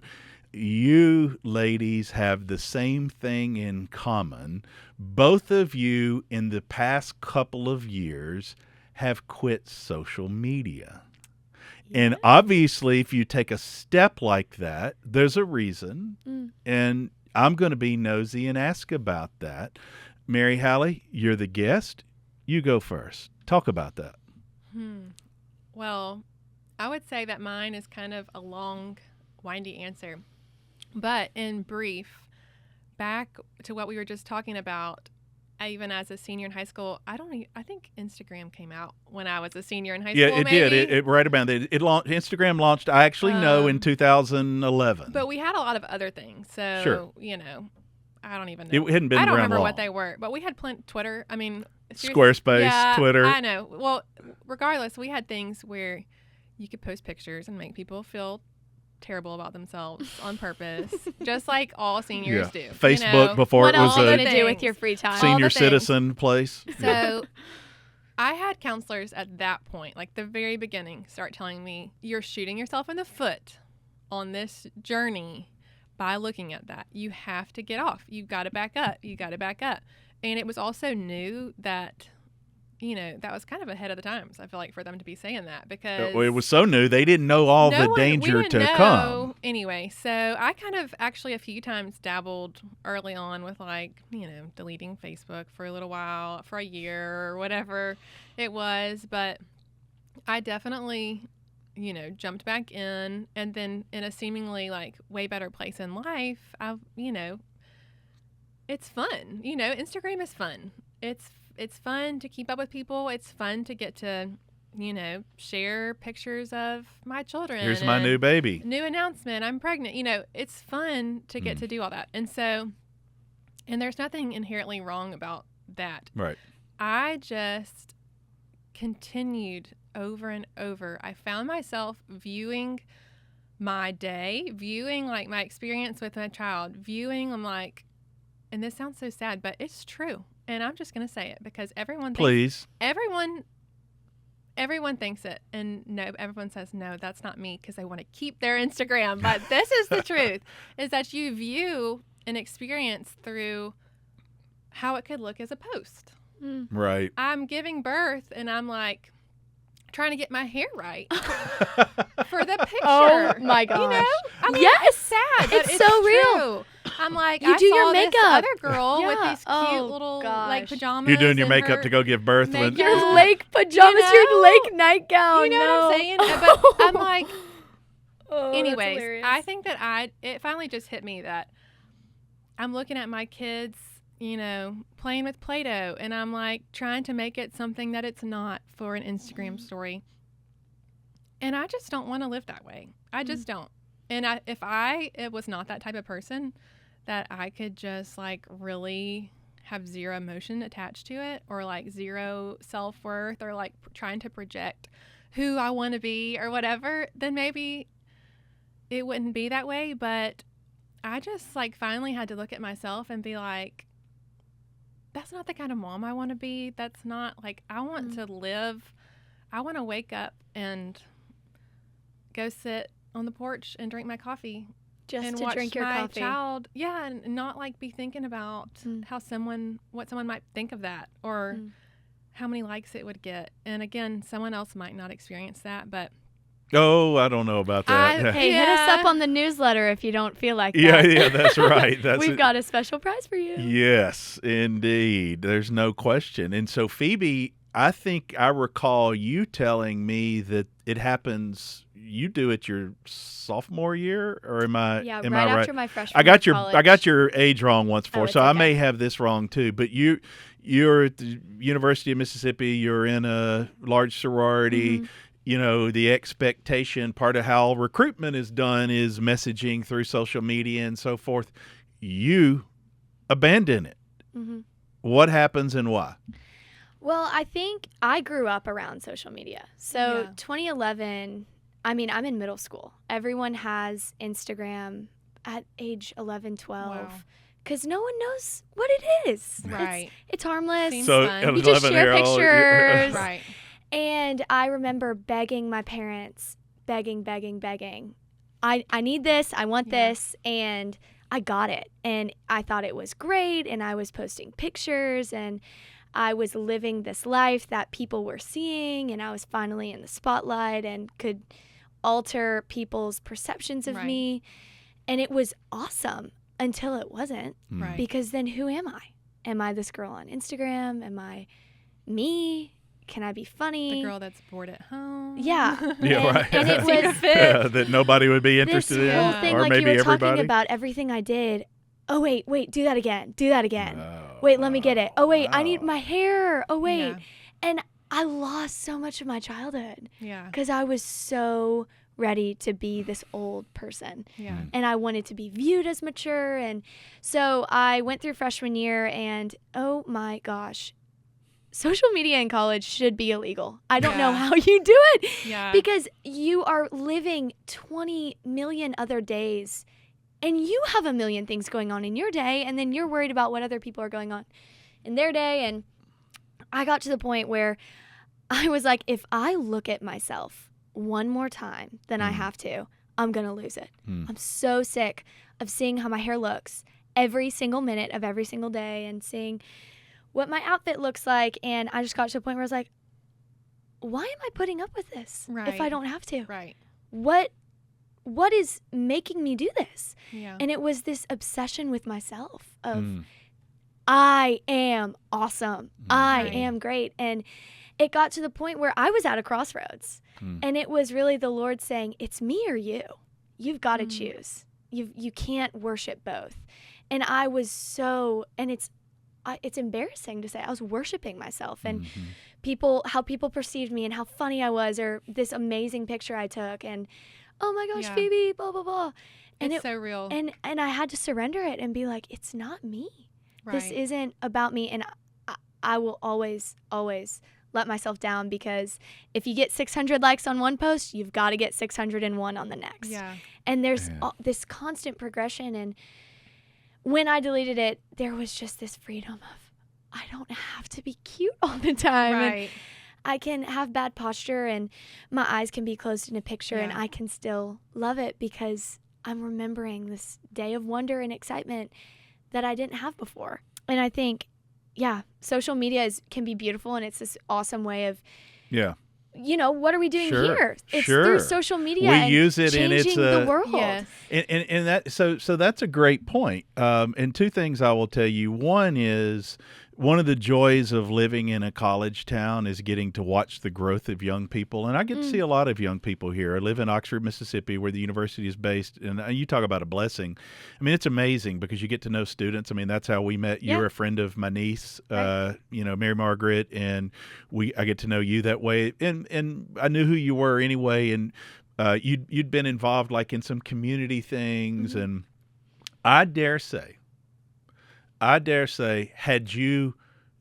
You ladies have the same thing in common. Both of you in the past couple of years have quit social media. And obviously, if you take a step like that, there's a reason. And I'm going to be nosy and ask about that. Mary Halley, you're the guest. You go first. Talk about that. Well, I would say that mine is kind of a long, windy answer. But in brief, back to what we were just talking about, even as a senior in high school, I think Instagram came out when I was a senior in high Yeah, school. it maybe. did. It right about that. Instagram launched, I actually know, in 2011. But we had a lot of other things. So, Sure. I don't even know. It hadn't been I don't around remember long. what they were, but we had Twitter. I mean, Squarespace, yeah, Twitter. I know. Well, regardless, we had things where you could post pictures and make people feel terrible about themselves on purpose, just like all seniors do. Facebook before what it was else are you a gonna do with your free time? senior citizen place. So I had counselors at that point, like the very beginning, start telling me, you're shooting yourself in the foot on this journey by looking at that. You have to get off. You've got to back up. You got to back up. And it was also new that, that was kind of ahead of the times, I feel like, for them to be saying that, because It was so new. They didn't know all the danger to come. Anyway, so I kind of actually a few times dabbled early on with deleting Facebook for a little while, for a year or whatever it was. But I definitely, jumped back in, and then in a seemingly way better place in life, it's fun. Instagram is fun. It's fun to keep up with people. It's fun to get to, share pictures of my children. Here's my new baby. New announcement. I'm pregnant. It's fun to get to do all that. And there's nothing inherently wrong about that. Right. I just continued over and over. I found myself viewing my day, viewing my experience with my child, viewing, and this sounds so sad, but it's true. And I'm just going to say it because everyone thinks it. And no, everyone says, no, that's not me, because they want to keep their Instagram. But this is the truth, is that you view an experience through how it could look as a post. Right. I'm giving birth and I'm trying to get my hair right for the picture. Oh my gosh. It's sad, but it's so real. True. I'm you do your saw makeup. This other girl with Yeah. these cute little pajamas. You're doing your and makeup her to go give birth. makeup. Your lake pajamas, your lake nightgown. You know no. what I'm saying? But I'm Oh, anyways, I think that it finally just hit me that I'm looking at my kids, playing with Play-Doh, and I'm trying to make it something that it's not for an Instagram story. And I just don't want to live that way. I just don't. And if I was not that type of person, that I could just really have zero emotion attached to it, or zero self-worth, or trying to project who I want to be or whatever, then maybe it wouldn't be that way. But I just finally had to look at myself and be that's not the kind of mom I want to be. That's not I want to live. I want to wake up and go sit on the porch and drink my coffee. Just and to watch drink your my coffee. child, and not be thinking about what someone might think of that, or how many likes it would get. And again, someone else might not experience that, but Oh, I don't know about that. Hey, hit us up on the newsletter if you don't feel like that. Yeah, that's right. We've got a special prize for you. Yes, indeed. There's no question. And so, Phoebe, I think I recall you telling me that it happens. You do it your sophomore year, or am I? Yeah, am right I right? after my freshman I got year your of college. I got your age wrong once before, it's so I okay. may have this wrong too. But you're at the University of Mississippi. You're in a large sorority. The expectation, part of how recruitment is done, is messaging through social media and so forth. You abandon it. What happens and why? Well, I think I grew up around social media. So 2011, I'm in middle school. Everyone has Instagram at age 11, 12. Because no one knows what it is. Right. It's harmless. Seems So fun. You just share 11-year-old, pictures. Right. And I remember begging my parents, begging. I need this. I want this. And I got it. And I thought it was great. And I was posting pictures. And I was living this life that people were seeing. And I was finally in the spotlight and could alter people's perceptions of me. And it was awesome until it wasn't. Right. Because then who am I? Am I this girl on Instagram? Am I me? Can I be funny? The girl that's bored at home. Yeah. Yeah, right. And it was that nobody would be interested this in, whole thing, or like maybe you were everybody. talking about everything I did. Oh, wait, do that again. Oh, Wait, let me get it. Oh, wait, I wow. need my hair. Oh, wait. Yeah. And I lost so much of my childhood Yeah. because I was so ready to be this old person. Yeah. And I wanted to be viewed as mature. And so I went through freshman year, and oh my gosh, social media in college should be illegal. I don't know Yeah. how you do it Yeah. because you are living 20 million other days and you have a million things going on in your day, and then you're worried about what other people are going on in their day. And I got to the point where I was like, if I look at myself one more time than I have to, I'm going to lose it. I'm so sick of seeing how my hair looks every single minute of every single day and seeing what my outfit looks like. And I just got to a point where I was like, why am I putting up with this if I Right. don't have to? Right. What is making me do this? Yeah. And it was this obsession with myself of Mm. I am awesome. I Right. am great. And it got to the point where I was at a crossroads. And it was really the Lord saying, it's me or you. You've got to choose. You can't worship both. And I was so, and it's embarrassing to say, I was worshiping myself and how people perceived me and how funny I was, or this amazing picture I took, and oh my gosh, Yeah. Phoebe, blah blah blah. And It's so real. and I had to surrender it and be like, it's not me. This Right. isn't about me. And I will always let myself down, because if you get 600 likes on one post, you've got to get 601 on the next. Yeah. And there's Yeah. this constant progression. And when I deleted it, there was just this freedom of, I don't have to be cute all the time. And Right. I can have bad posture and my eyes can be closed in a picture, and Yeah. I can still love it because I'm remembering this day of wonder and excitement that I didn't have before. And I think, yeah, social media can be beautiful, and it's this awesome way of, Yeah. what are we doing Sure, here? It's sure. through social media We and use it in its, changing the world. Yes. And that so that's a great point. And two things I will tell you. One is, one of the joys of living in a college town is getting to watch the growth of young people. And I get to see a lot of young people here. I live in Oxford, Mississippi, where the university is based. And you talk about a blessing. I mean, it's amazing because you get to know students. I mean, that's how we met. You Yeah. were a friend of my niece, Right. Mary Margaret, and I get to know you that way. And I knew who you were anyway. And you'd been involved like in some community things. And I dare say, had you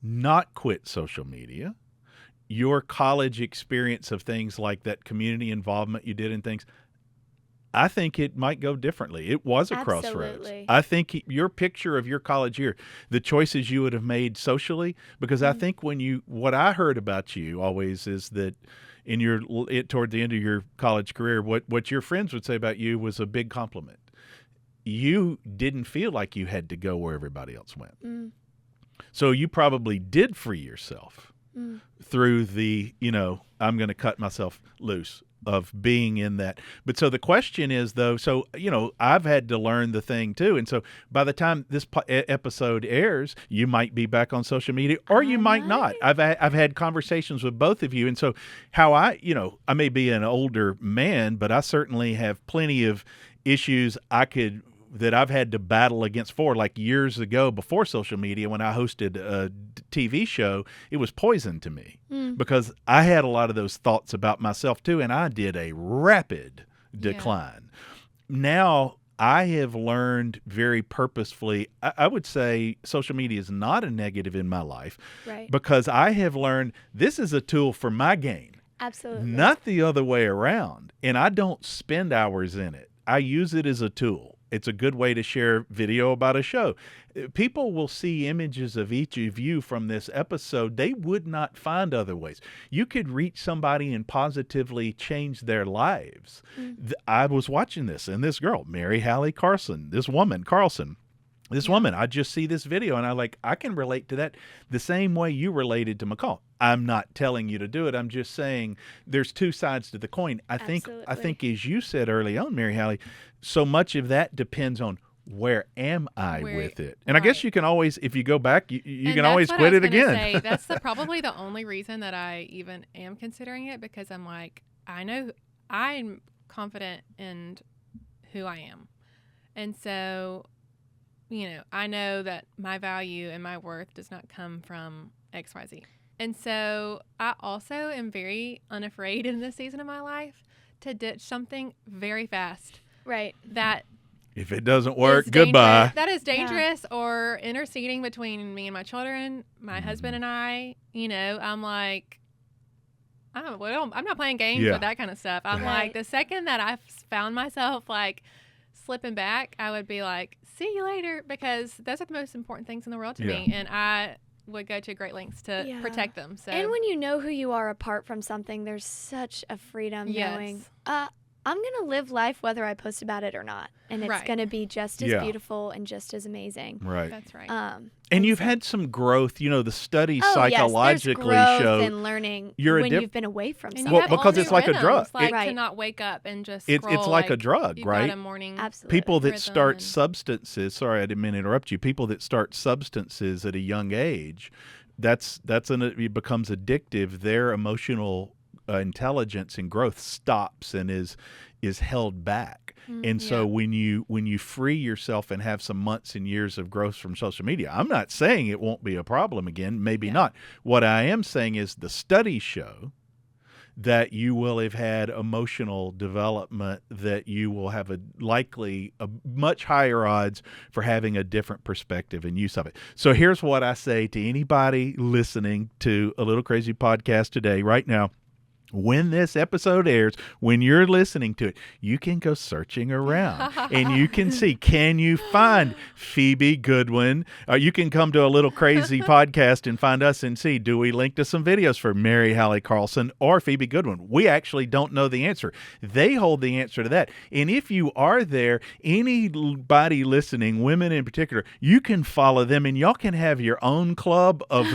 not quit social media, your college experience of things like that community involvement you did in things, I think it might go differently. It was a crossroads. Absolutely. I think your picture of your college year, the choices you would have made socially, because I think what I heard about you always is that toward the end of your college career, what your friends would say about you was a big compliment. You didn't feel like you had to go where everybody else went. So you probably did free yourself through the, I'm going to cut myself loose of being in that. But so the question is, though, I've had to learn the thing too. And so by the time this episode airs, you might be back on social media or you might not. I've had conversations with both of you. And so how I may be an older man, but I certainly have plenty of issues that I've had to battle against like years ago before social media. When I hosted a TV show, it was poison to me because I had a lot of those thoughts about myself too, and I did a rapid decline. Now I have learned very purposefully, I would say social media is not a negative in my life, Right. because I have learned this is a tool for my gain, Absolutely. not the other way around. And I don't spend hours in it. I use it as a tool. It's a good way to share video about a show. People will see images of each of you from this episode they would not find other ways. You could reach somebody and positively change their lives. I was watching this, and this girl, Halley Carlson, this woman, Carlson, I just see this video, and I can relate to that the same way you related to McCall. I'm not telling you to do it. I'm just saying there's two sides to the coin. I think, as you said early on, Mary Halley, so much of that depends on where am I with it. And I guess you can always, if you go back, you can always quit it again. Say, that's probably the only reason that I even am considering it, because I'm like, I know I'm confident in who I am. And so, I know that my value and my worth does not come from XYZ. And so I also am very unafraid in this season of my life to ditch something very fast. Right. That If it doesn't work, is goodbye. dangerous. That is dangerous. Or interceding between me and my children, my husband and I. I'm like, I'm not playing games with that kind of stuff. I'm like, the second that I found myself like slipping back, I would be like, see you later, because those are the most important things in the world to me, and I would go to great lengths to protect them. So, and when you know who you are apart from something, there's such a freedom knowing, I'm going to live life whether I post about it or not. And it's going to be just as beautiful and just as amazing. Right. That's right. And you've had some growth. The studies psychologically there's show growth in learning when you've been away from something. Well, because it's like a drug. To not wake up and just scroll, it's like a drug, right? Got a morning Absolutely. People that start substances. Sorry, I didn't mean to interrupt you. People that start substances at a young age, it becomes addictive. Their emotional intelligence and growth stops and is held back. And so when you free yourself and have some months and years of growth from social media, I'm not saying it won't be a problem again, maybe not. What I am saying is the studies show that you will have had emotional development, that you will have a much higher odds for having a different perspective and use of it. So here's what I say to anybody listening to A Little Crazy Podcast today, right now. When this episode airs, when you're listening to it, you can go searching around and you can see, can you find Phoebe Goodwin? You can come to A Little Crazy Podcast and find us and see, do we link to some videos for Mary Halley Carlson or Phoebe Goodwin? We actually don't know the answer. They hold the answer to that. And if you are there, anybody listening, women in particular, you can follow them and y'all can have your own club of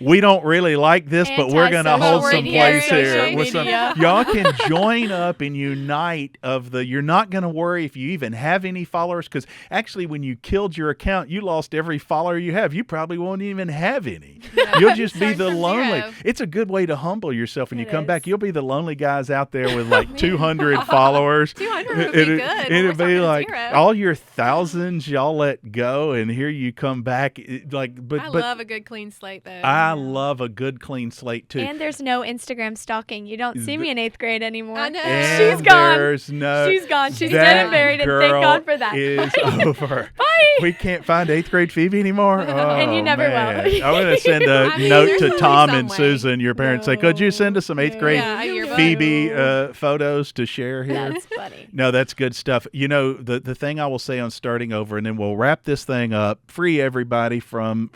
we don't really like this, but we're going to hold some place here. Y'all can join up and unite you're not going to worry if you even have any followers, because actually when you killed your account, you lost every follower you have. You probably won't even have any. You'll just be the lonely. Zero. It's a good way to humble yourself. When you come back, you'll be the lonely guys out there with like 200 followers. 200 would be good. It'll be like all your thousands y'all let go, and here you come back. I love a good clean slate, though. I love a good clean slate too. And there's no Instagram stalking. You don't see me in 8th grade anymore. I know. And she's gone. She's gone. She's dead and buried, and thank God for that. Is over. Bye. We can't find 8th grade Phoebe anymore. And you never will. I'm going to send a note to Tom and Susan, your parents. Say, could you send us some 8th grade Phoebe photos to share here? That's funny. No, that's good stuff. The thing I will say on starting over, and then we'll wrap this thing up, free everybody from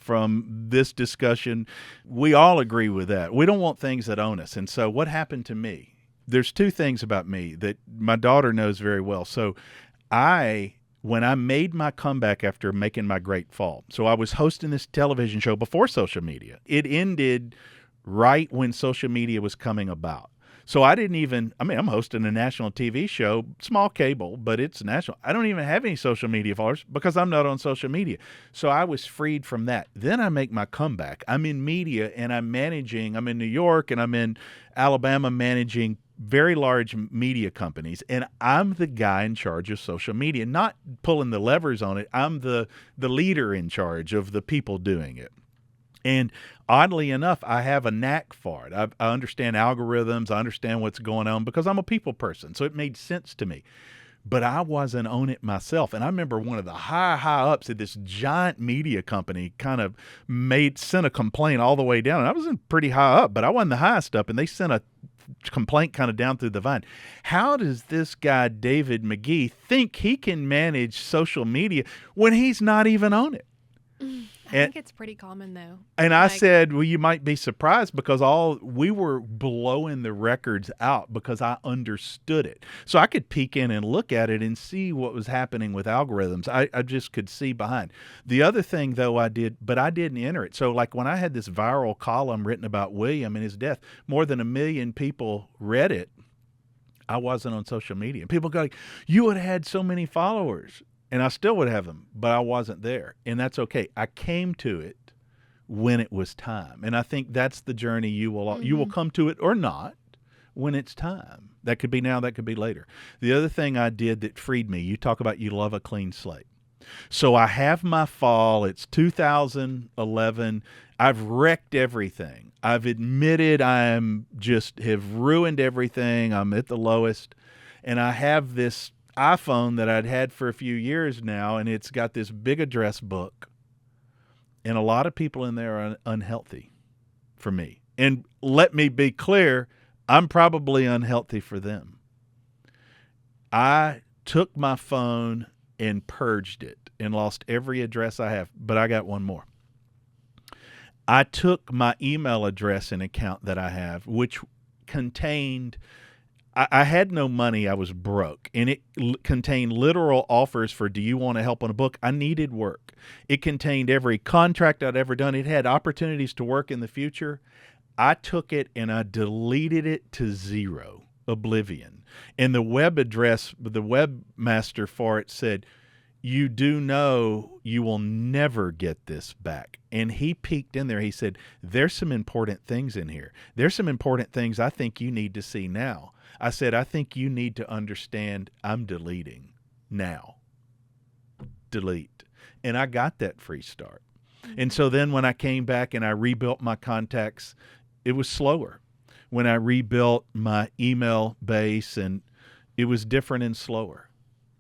this discussion. We all agree with that. We don't want things that own us. And so what happened to me? There's two things about me that my daughter knows very well. So when I made my comeback after making my great fall, so I was hosting this television show before social media. It ended right when social media was coming about. So I'm hosting a national TV show, small cable, but it's national. I don't even have any social media followers because I'm not on social media. So I was freed from that. Then I make my comeback. I'm in media and I'm in New York and I'm in Alabama managing very large media companies. And I'm the guy in charge of social media, not pulling the levers on it. I'm the leader in charge of the people doing it. And oddly enough, I have a knack for it. I understand algorithms. I understand what's going on because I'm a people person. So it made sense to me. But I wasn't on it myself. And I remember one of the high ups at this giant media company kind of sent a complaint all the way down. And I was pretty high up, but I wasn't the highest up. And they sent a complaint kind of down through the vine. How does this guy, David Magee, think he can manage social media when he's not even on it? I think it's pretty common, though. And I said, well, you might be surprised because we were blowing the records out because I understood it. So I could peek in and look at it and see what was happening with algorithms. I just could see behind. The other thing, though, I didn't enter it. So like when I had this viral column written about William and his death, more than 1 million people read it. I wasn't on social media. People go, you would have had so many followers. And I still would have them, but I wasn't there. And that's okay. I came to it when it was time. And I think that's the journey you will come to it or not when it's time. That could be now, that could be later. The other thing I did that freed me, you talk about you love a clean slate. So I have my fall. It's 2011. I've wrecked everything. I've admitted have ruined everything. I'm at the lowest. And I have this iPhone that I'd had for a few years now, and it's got this big address book. And a lot of people in there are unhealthy for me. And let me be clear, I'm probably unhealthy for them. I took my phone and purged it and lost every address I have, but I got one more. I took my email address and account that I have, which contained, I had no money, I was broke, and it contained literal offers for, do you want to help on a book? I needed work. It contained every contract I'd ever done. It had opportunities to work in the future. I took it and I deleted it to zero, oblivion. And the web address, the webmaster for it said, you do know you will never get this back. And he peeked in there. He said, there's some important things in here. There's some important things I think you need to see now. I said, I think you need to understand I'm deleting now. Delete. And I got that free start. And so then when I came back and I rebuilt my contacts, it was slower. When I rebuilt my email base, and it was different and slower.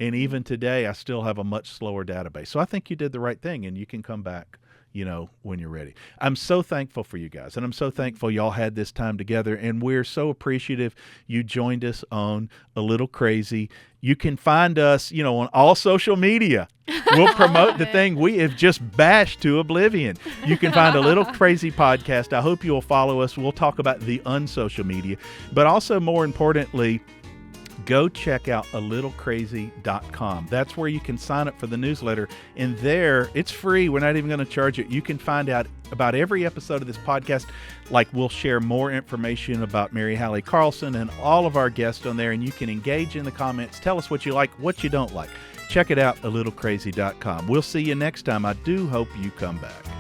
And even today, I still have a much slower database. So I think you did the right thing, and you can come back, when you're ready. I'm so thankful for you guys, and I'm so thankful y'all had this time together, and we're so appreciative you joined us on A Little Crazy. You can find us, on all social media. We'll promote the thing we have just bashed to oblivion. You can find A Little Crazy podcast. I hope you'll follow us. We'll talk about the unsocial media, but also more importantly, go check out alittlecrazy.com. That's where you can sign up for the newsletter. And there, it's free. We're not even going to charge it. You can find out about every episode of this podcast. Like, we'll share more information about Mary Halley Carlson and all of our guests on there. And you can engage in the comments. Tell us what you like, what you don't like. Check it out, alittlecrazy.com. We'll see you next time. I do hope you come back.